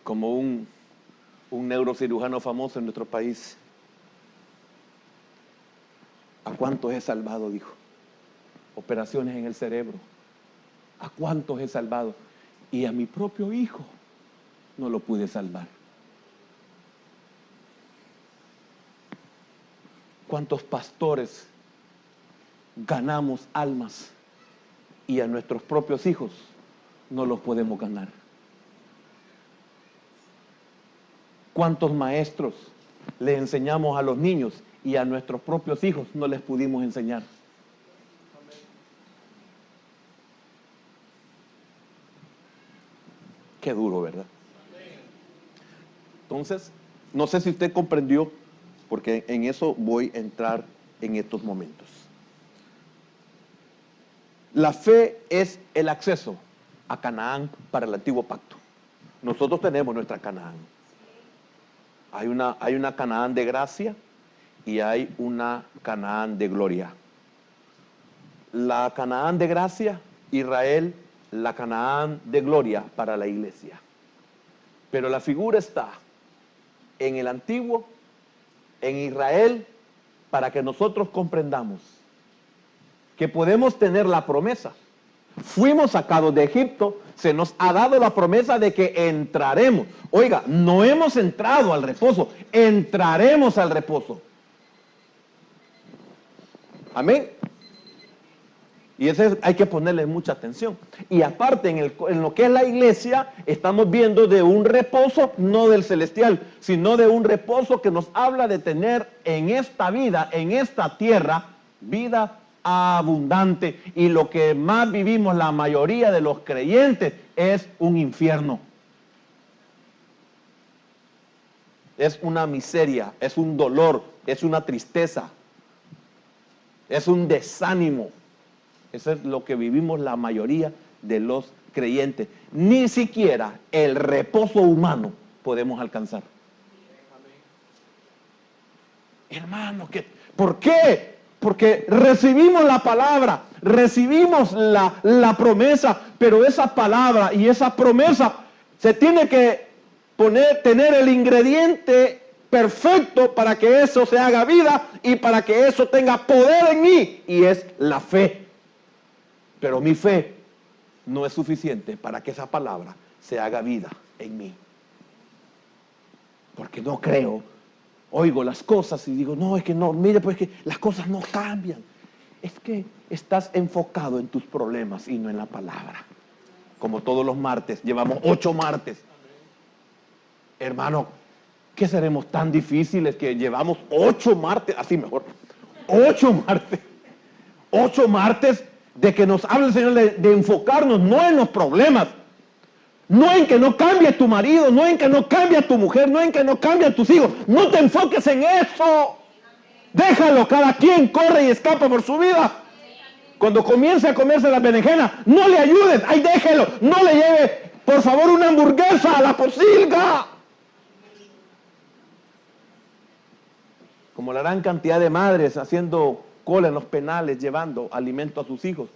Como un neurocirujano famoso en nuestro país, ¿a cuántos he salvado? Dijo. Operaciones en el cerebro. ¿A cuántos he salvado? Y a mi propio hijo no lo pude salvar. ¿Cuántos pastores ganamos almas y a nuestros propios hijos no los podemos ganar? ¿Cuántos maestros le enseñamos a los niños y a nuestros propios hijos no les pudimos enseñar? Qué duro, ¿verdad? Entonces, no sé si usted comprendió, porque en eso voy a entrar en estos momentos. La fe es el acceso a Canaán para el antiguo pacto. Nosotros tenemos nuestra Canaán. Hay una Canaán de gracia y hay una Canaán de gloria. La Canaán de gracia, Israel, la Canaán de gloria para la iglesia. Pero la figura está en el antiguo, en Israel, para que nosotros comprendamos que podemos tener la promesa. Fuimos sacados de Egipto, se nos ha dado la promesa de que entraremos. Oiga, no hemos entrado al reposo, entraremos al reposo. Amén. Y eso hay que ponerle mucha atención. Y aparte, en lo que es la iglesia, estamos viendo de un reposo, no del celestial, sino de un reposo que nos habla de tener en esta vida, en esta tierra, vida abundante. Y lo que más vivimos la mayoría de los creyentes es un infierno. Es una miseria, es un dolor, es una tristeza, es un desánimo. Eso es lo que vivimos la mayoría de los creyentes. Ni siquiera el reposo humano podemos alcanzar. Hermano, ¿por qué? Porque recibimos la palabra, recibimos la promesa, pero esa palabra y esa promesa se tiene que tener el ingrediente perfecto para que eso se haga vida y para que eso tenga poder en mí, y es la fe. Pero mi fe no es suficiente para que esa palabra se haga vida en mí. Porque no creo, oigo las cosas y digo, no, es que no, mire, pues que las cosas no cambian. Es que estás enfocado en tus problemas y no en la palabra. Como todos los martes, llevamos 8 martes. Hermano, ¿qué seremos tan difíciles que llevamos 8 martes? Así mejor. 8 martes. 8 martes de que nos hable el Señor de enfocarnos no en los problemas, no en que no cambie tu marido, no en que no cambie tu mujer, no en que no cambie tus hijos. No te enfoques en eso. Déjalo, cada quien corre y escapa por su vida. Cuando comience a comerse las berenjenas, no le ayudes, ahí déjelo, no le lleve, por favor, una hamburguesa a la posilga. Como la gran cantidad de madres haciendo cola en los penales, llevando alimento a sus hijos.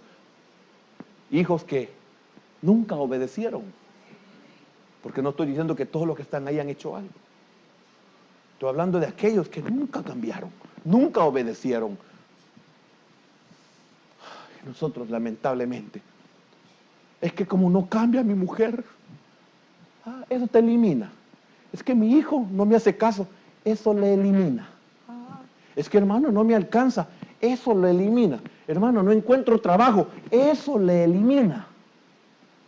Hijos que nunca obedecieron. Porque no estoy diciendo que todos los que están ahí han hecho algo. Estoy hablando de aquellos que nunca cambiaron, nunca obedecieron. Nosotros, lamentablemente, es que como no cambia mi mujer, eso te elimina. Es que mi hijo no me hace caso, eso le elimina. Es que, hermano, no me alcanza, eso le elimina. Hermano, no encuentro trabajo, eso le elimina.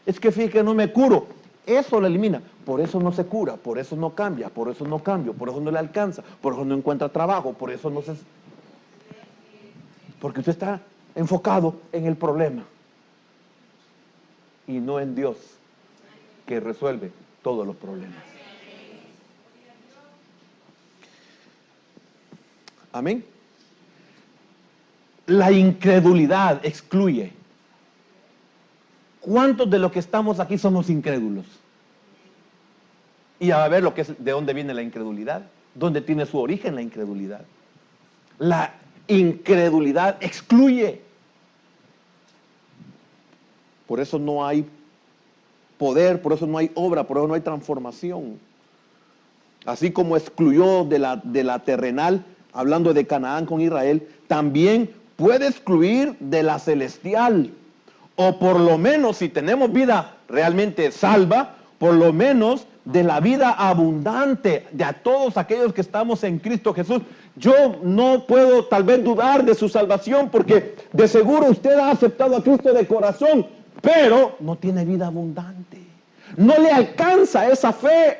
Es que fíjate que no me curo, eso le elimina. Por eso no se cura, por eso no cambia, por eso no cambio, por eso no le alcanza, por eso no encuentra trabajo, por eso no se... Porque usted está enfocado en el problema y no en Dios, que resuelve todos los problemas. Amén. La incredulidad excluye. ¿Cuántos de los que estamos aquí somos incrédulos? Y a ver lo que es, de dónde viene la incredulidad, dónde tiene su origen la incredulidad. La incredulidad excluye. Por eso no hay poder, por eso no hay obra, por eso no hay transformación. Así como excluyó de la terrenal, hablando de Canaán con Israel, también puede excluir de la celestial. O por lo menos, si tenemos vida realmente salva, por lo menos de la vida abundante de a todos aquellos que estamos en Cristo Jesús. Yo no puedo tal vez dudar de su salvación, porque de seguro usted ha aceptado a Cristo de corazón, pero no tiene vida abundante. No le alcanza esa fe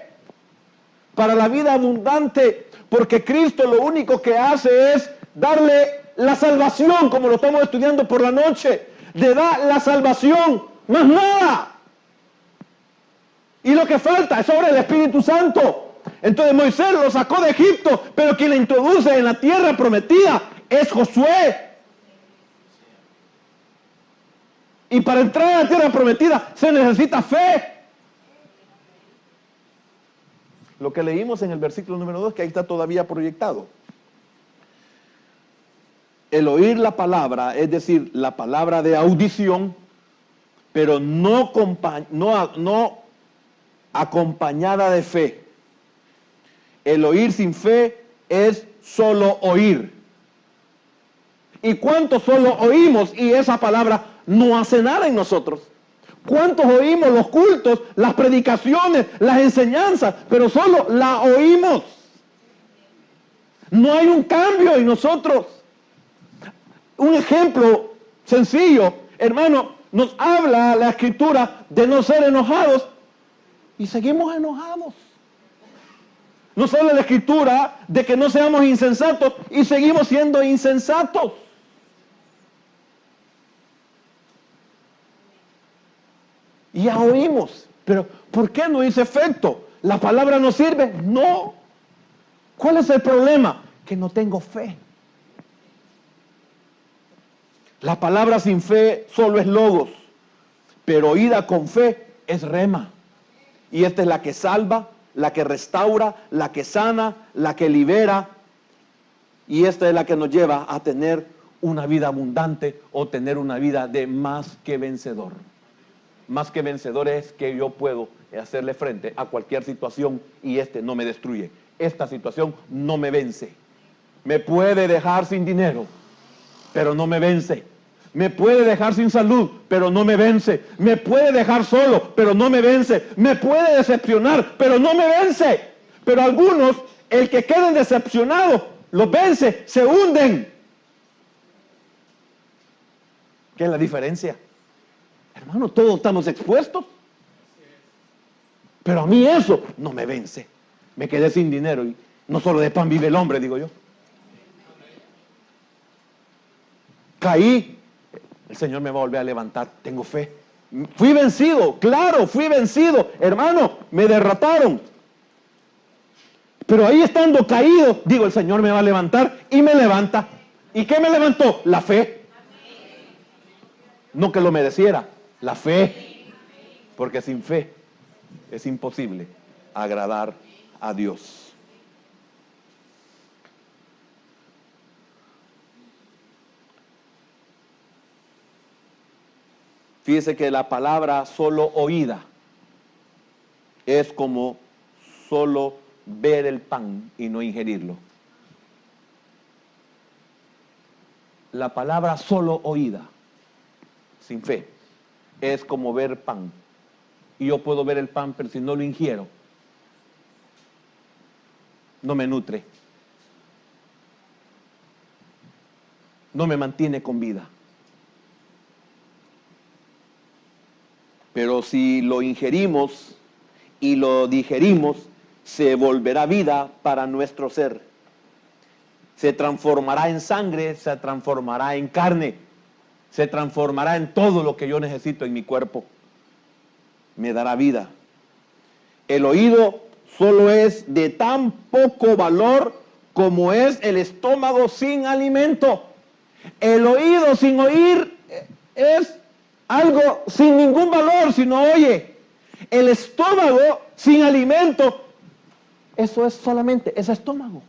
para la vida abundante, porque Cristo lo único que hace es darle la salvación, como lo estamos estudiando por la noche. Le da la salvación, más nada. Y lo que falta es obra del Espíritu Santo. Entonces Moisés lo sacó de Egipto, pero quien le introduce en la tierra prometida es Josué. Y para entrar a la tierra prometida se necesita fe. Lo que leímos en el versículo número 2, que ahí está todavía proyectado. El oír la palabra, es decir, la palabra de audición, pero no acompañada de fe. El oír sin fe es solo oír. ¿Y cuántos solo oímos y esa palabra no hace nada en nosotros? ¿Cuántos oímos los cultos, las predicaciones, las enseñanzas, pero solo la oímos? No hay un cambio en nosotros. Un ejemplo sencillo, hermano, nos habla la Escritura de no ser enojados y seguimos enojados. Nos habla la Escritura de que no seamos insensatos y seguimos siendo insensatos. Y ya oímos, pero ¿por qué no hizo efecto? ¿La palabra no sirve? No. ¿Cuál es el problema? Que no tengo fe. La palabra sin fe solo es logos, pero oída con fe es rema. Y esta es la que salva, la que restaura, la que sana, la que libera. Y esta es la que nos lleva a tener una vida abundante o tener una vida de más que vencedor. Más que vencedor es que yo puedo hacerle frente a cualquier situación y no me destruye. Esta situación no me vence. Me puede dejar sin dinero, pero no me vence. Me puede dejar sin salud, pero no me vence. Me puede dejar solo, pero no me vence. Me puede decepcionar, pero no me vence. Pero algunos, el que queden decepcionados, los vence, se hunden. ¿Qué es la diferencia? Hermano, todos estamos expuestos. Pero a mí eso no me vence. Me quedé sin dinero y no solo de pan vive el hombre, digo yo. caí, el Señor me va a volver a levantar, tengo fe. Fui vencido, claro, fui vencido, hermano, me derrotaron. Pero ahí estando caído, digo, el Señor me va a levantar y me levanta. ¿Y qué me levantó? La fe. No que lo mereciera, la fe. Porque sin fe es imposible agradar a Dios. Fíjese que la palabra solo oída es como solo ver el pan y no ingerirlo. La palabra solo oída, sin fe, es como ver pan. Y yo puedo ver el pan, pero si no lo ingiero, no me nutre, no me mantiene con vida. Pero si lo ingerimos y lo digerimos, se volverá vida para nuestro ser. Se transformará en sangre, se transformará en carne, se transformará en todo lo que yo necesito en mi cuerpo. Me dará vida. El oído solo es de tan poco valor como es el estómago sin alimento. El oído sin oír es algo sin ningún valor si no oye. El estómago sin alimento, eso es solamente ese estómago.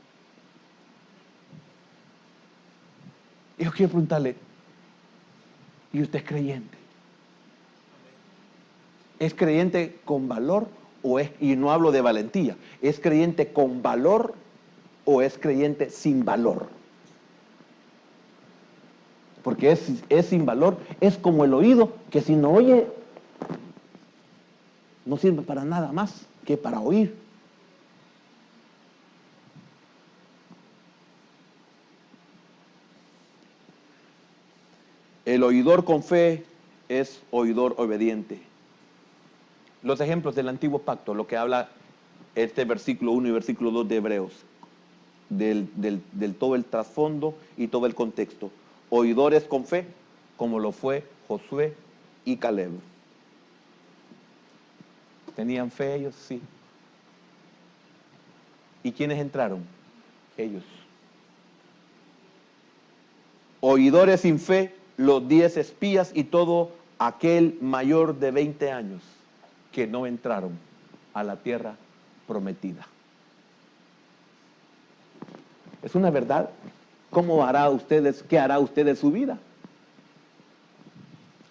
Y yo quiero preguntarle, ¿y usted es creyente? ¿Es creyente con valor o es, y no hablo de valentía, es creyente con valor o es creyente sin valor? Porque es sin valor, es como el oído que si no oye, no sirve para nada más que para oír. El oidor con fe es oidor obediente. Los ejemplos del antiguo pacto, lo que habla este versículo 1 y versículo 2 de Hebreos, del todo el trasfondo y todo el contexto. Oidores con fe, como lo fue Josué y Caleb. ¿Tenían fe ellos? Sí. ¿Y quiénes entraron? Ellos. Oidores sin fe, los 10 espías y todo aquel mayor de 20 años que no entraron a la tierra prometida. Es una verdad. ¿Cómo hará ustedes, qué hará usted de su vida?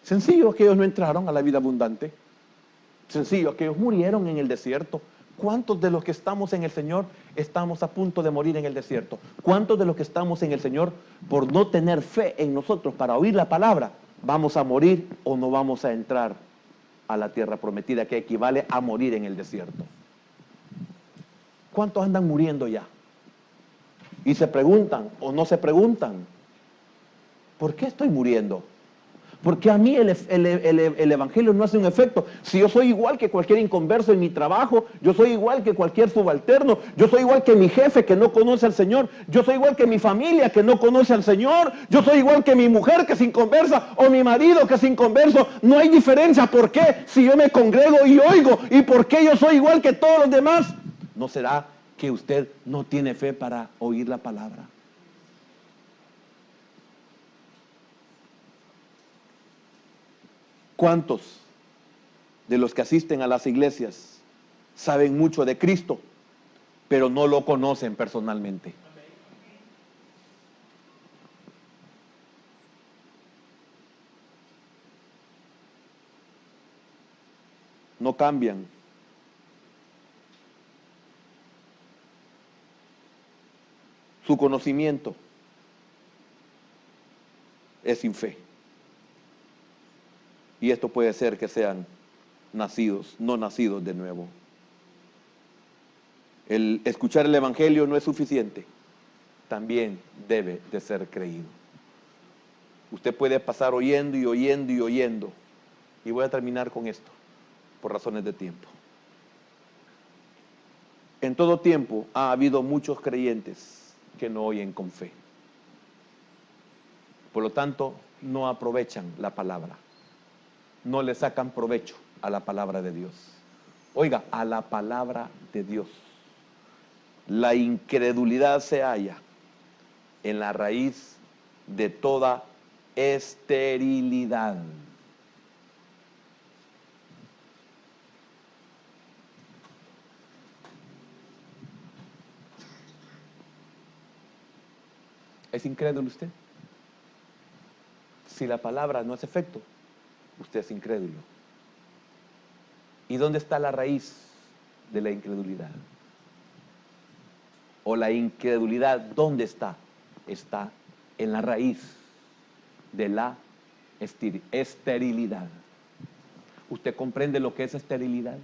Sencillo, que ellos no entraron a la vida abundante. Sencillo, que ellos murieron en el desierto. ¿Cuántos de los que estamos en el Señor estamos a punto de morir en el desierto? ¿Cuántos de los que estamos en el Señor, por no tener fe en nosotros para oír la palabra, vamos a morir o no vamos a entrar a la tierra prometida, que equivale a morir en el desierto? ¿Cuántos andan muriendo ya? Y se preguntan o no se preguntan, ¿por qué estoy muriendo? Porque a mí el evangelio no hace un efecto. Si yo soy igual que cualquier inconverso en mi trabajo, yo soy igual que cualquier subalterno, yo soy igual que mi jefe que no conoce al Señor, yo soy igual que mi familia que no conoce al Señor, yo soy igual que mi mujer que es inconversa o mi marido que es inconverso. No hay diferencia. ¿Por qué? Si yo me congrego y oigo, ¿y por qué yo soy igual que todos los demás? ¿No será que usted no tiene fe para oír la palabra? ¿Cuántos de los que asisten a las iglesias saben mucho de Cristo, pero no lo conocen personalmente? No cambian. Su conocimiento es sin fe. Y esto puede ser que sean nacidos, no nacidos de nuevo. El escuchar el evangelio no es suficiente. También debe de ser creído. Usted puede pasar oyendo y oyendo y oyendo. Y voy a terminar con esto, por razones de tiempo. En todo tiempo ha habido muchos creyentes que no oyen con fe. Por lo tanto, no aprovechan la palabra. No le sacan provecho a la palabra de Dios. Oiga, a la palabra de Dios. La incredulidad se halla en la raíz de toda esterilidad. ¿Es incrédulo usted? Si la palabra no hace efecto, usted es incrédulo. ¿Y dónde está la raíz de la incredulidad? ¿O la incredulidad dónde está? Está en la raíz de la esterilidad. ¿Usted comprende lo que es esterilidad?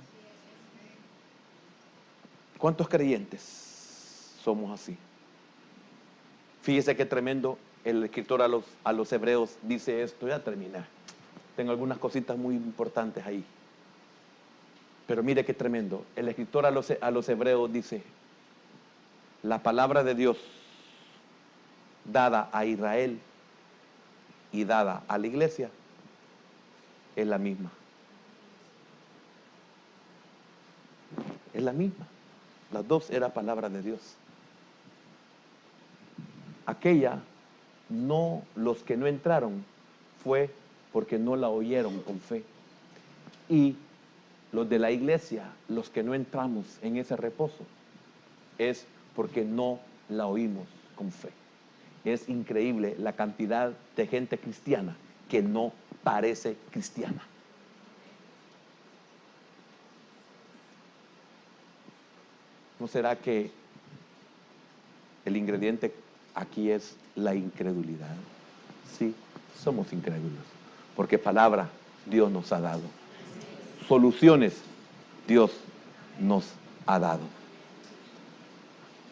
¿Cuántos creyentes somos así? Fíjese qué tremendo. El escritor a los hebreos dice esto. Ya terminé. Tengo algunas cositas muy importantes ahí. Pero mire qué tremendo. El escritor a los hebreos dice: la palabra de Dios dada a Israel y dada a la iglesia es la misma. Es la misma. Las dos eran palabra de Dios. Aquella, no, los que no entraron fue porque no la oyeron con fe. Y los de la iglesia, los que no entramos en ese reposo, es porque no la oímos con fe. Es increíble la cantidad de gente cristiana que no parece cristiana. ¿No será que el ingrediente aquí es la incredulidad? Sí, somos incrédulos, porque palabra Dios nos ha dado. Soluciones Dios nos ha dado.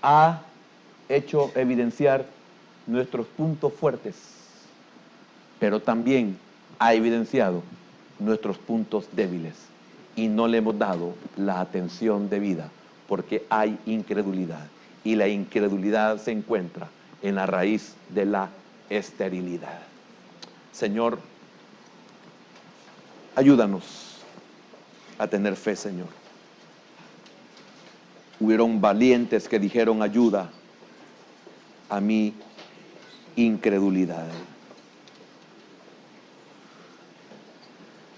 Ha hecho evidenciar nuestros puntos fuertes, pero también ha evidenciado nuestros puntos débiles y no le hemos dado la atención debida porque hay incredulidad y la incredulidad se encuentra en la raíz de la esterilidad. Señor, ayúdanos a tener fe, Señor. Hubieron valientes que dijeron: ayuda a mi incredulidad.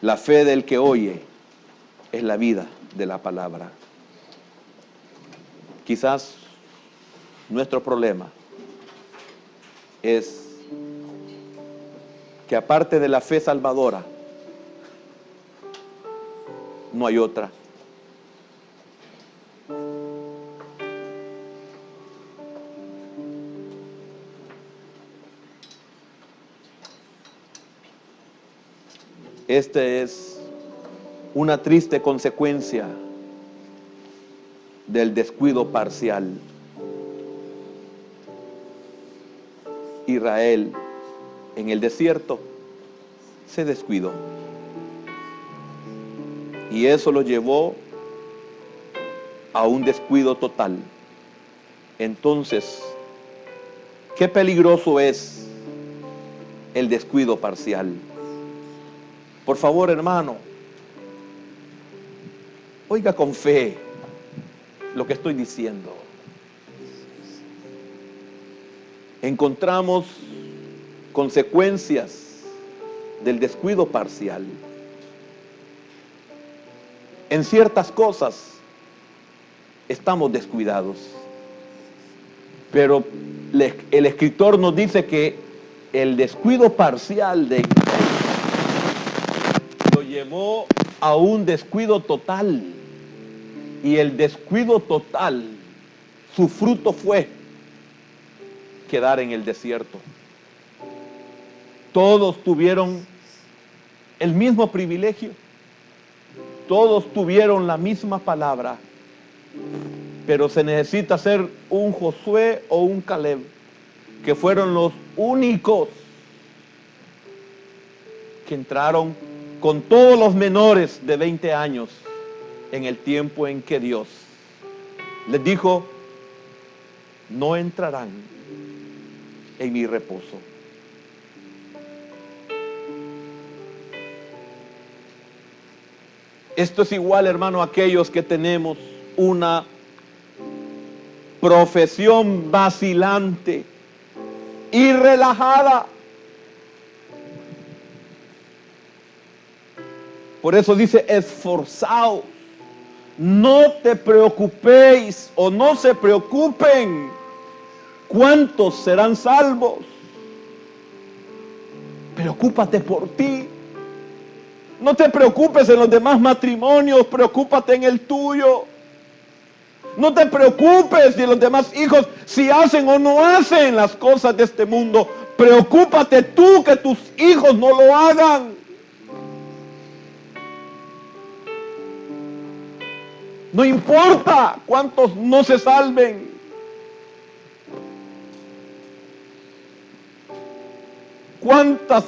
La fe del que oye es la vida de la palabra. Quizás nuestro problema es que aparte de la fe salvadora, no hay otra. Esta es una triste consecuencia del descuido parcial. Israel en el desierto se descuidó y eso lo llevó a un descuido total. Entonces, qué peligroso es el descuido parcial. Por favor, hermano, oiga con fe lo que estoy diciendo. Encontramos consecuencias del descuido parcial. En ciertas cosas estamos descuidados, pero el escritor nos dice que el descuido parcial de lo llevó a un descuido total, y el descuido total, su fruto fue quedar en el desierto. Todos tuvieron el mismo privilegio, todos tuvieron la misma palabra, pero se necesita ser un Josué o un Caleb, que fueron los únicos que entraron con todos los menores de 20 años en el tiempo en que Dios les dijo: no entrarán en mi reposo. Esto es igual, hermano, a aquellos que tenemos una profesión vacilante y relajada. Por eso dice, esforzaos, no te preocupéis o no se preocupen cuántos serán salvos. Preocúpate por ti. No te preocupes en los demás matrimonios, preocúpate en el tuyo. No te preocupes de los demás hijos si hacen o no hacen las cosas de este mundo. Preocúpate tú que tus hijos no lo hagan. No importa cuántos no se salven. ¿Cuántas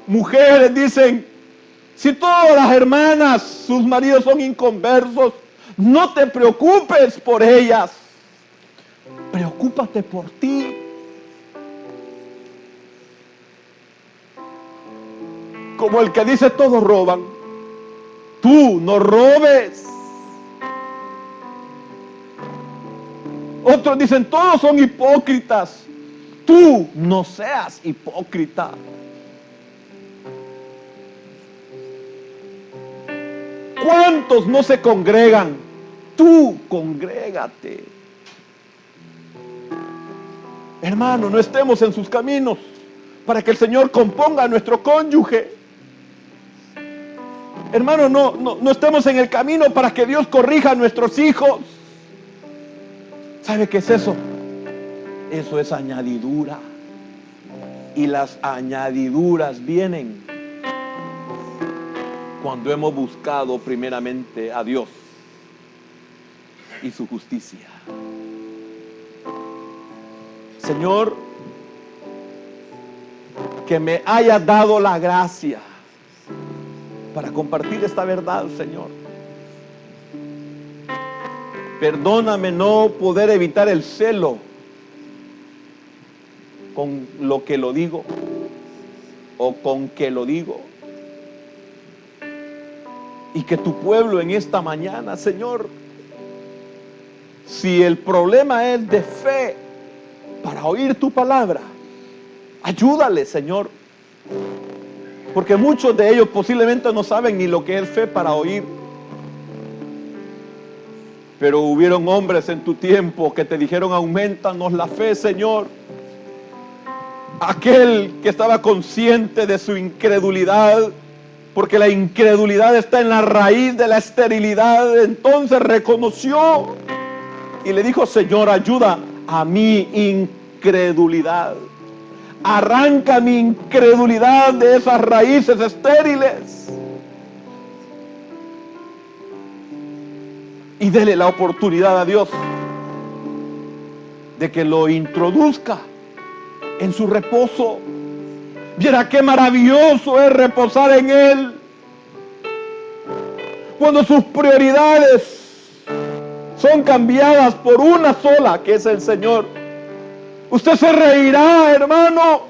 mujeres dicen, si todas las hermanas, sus maridos son inconversos, no te preocupes por ellas, preocúpate por ti? Como el que dice, todos roban, tú no robes. Otros dicen, todos son hipócritas, tú no seas hipócrita. ¿Cuántos no se congregan? Tú congrégate. Hermano, no estemos en sus caminos para que el Señor componga a nuestro cónyuge. Hermano, no estemos en el camino para que Dios corrija a nuestros hijos. ¿Sabe qué es eso? Eso es añadidura. Y las añadiduras vienen cuando hemos buscado primeramente a Dios y su justicia. Señor, que me haya dado la gracia para compartir esta verdad, Señor. Perdóname no poder evitar el celo con lo que lo digo o con que lo digo. Y que tu pueblo en esta mañana, Señor, si el problema es de fe para oír tu palabra, ayúdale, Señor. Porque muchos de ellos posiblemente no saben ni lo que es fe para oír. Pero hubieron hombres en tu tiempo que te dijeron, aumentanos la fe, Señor. Aquel que estaba consciente de su incredulidad, porque la incredulidad está en la raíz de la esterilidad, entonces reconoció y le dijo, Señor, ayuda a mi incredulidad. Arranca mi incredulidad de esas raíces estériles. Y dele la oportunidad a Dios de que lo introduzca en su reposo. Viera qué maravilloso es reposar en Él. Cuando sus prioridades son cambiadas por una sola, que es el Señor. Usted se reirá, hermano.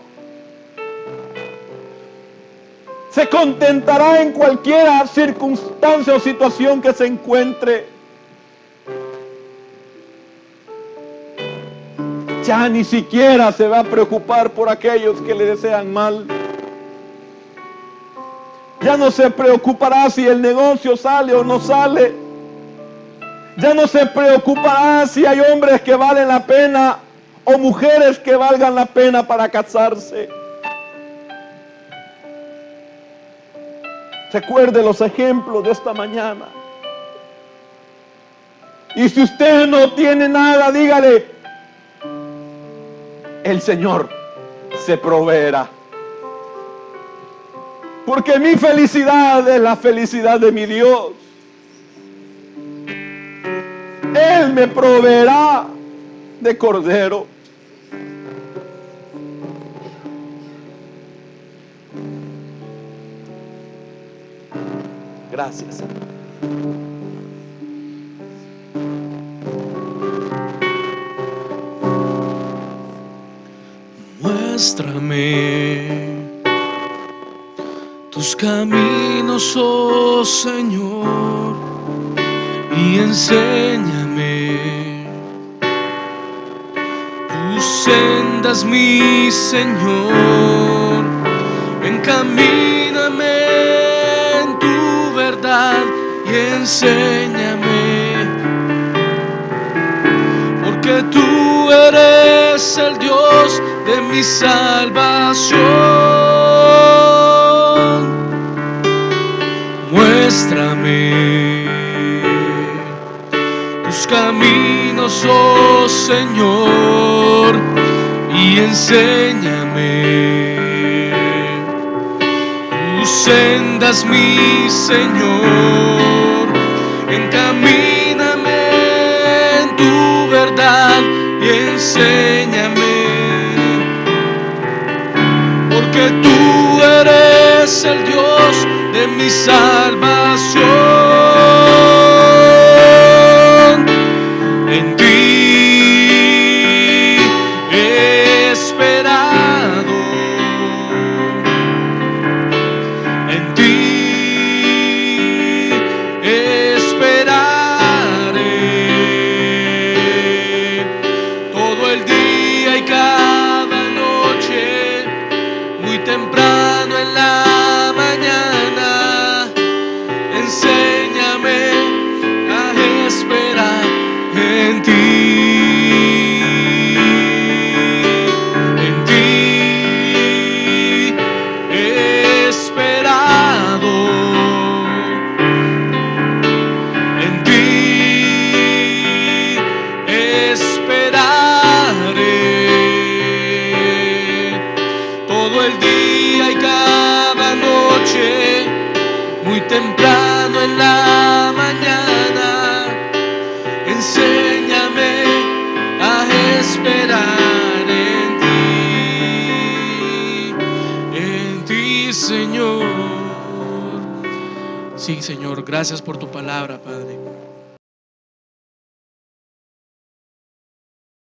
Se contentará en cualquier circunstancia o situación que se encuentre. Ya ni siquiera se va a preocupar por aquellos que le desean mal. Ya no se preocupará si el negocio sale o no sale. Ya no se preocupará si hay hombres que valen la pena o mujeres que valgan la pena para casarse. Recuerde los ejemplos de esta mañana. Y si usted no tiene nada, dígale, el Señor se proveerá. Porque mi felicidad es la felicidad de mi Dios. Él me proveerá de cordero. Gracias, Señor. Muéstrame tus caminos, oh Señor, y enséñame tus sendas, mi Señor. Encamíname en tu verdad y enséñame, porque tú eres el Dios de mi salvación. Muéstrame tus caminos, oh Señor, y enséñame tus sendas, mi Señor. Encamíname en tu verdad y enséñame, porque tú eres el Dios de mi salvación. En ti he esperado, en ti esperaré todo el día y cada noche, muy temprano en la mañana. Enséñame a esperar en ti. En ti he esperado, en ti esperaré todo el día y cada noche, muy temprano en la mañana. Enséñame a esperar en ti, Señor. Sí, Señor, gracias por tu palabra, Padre.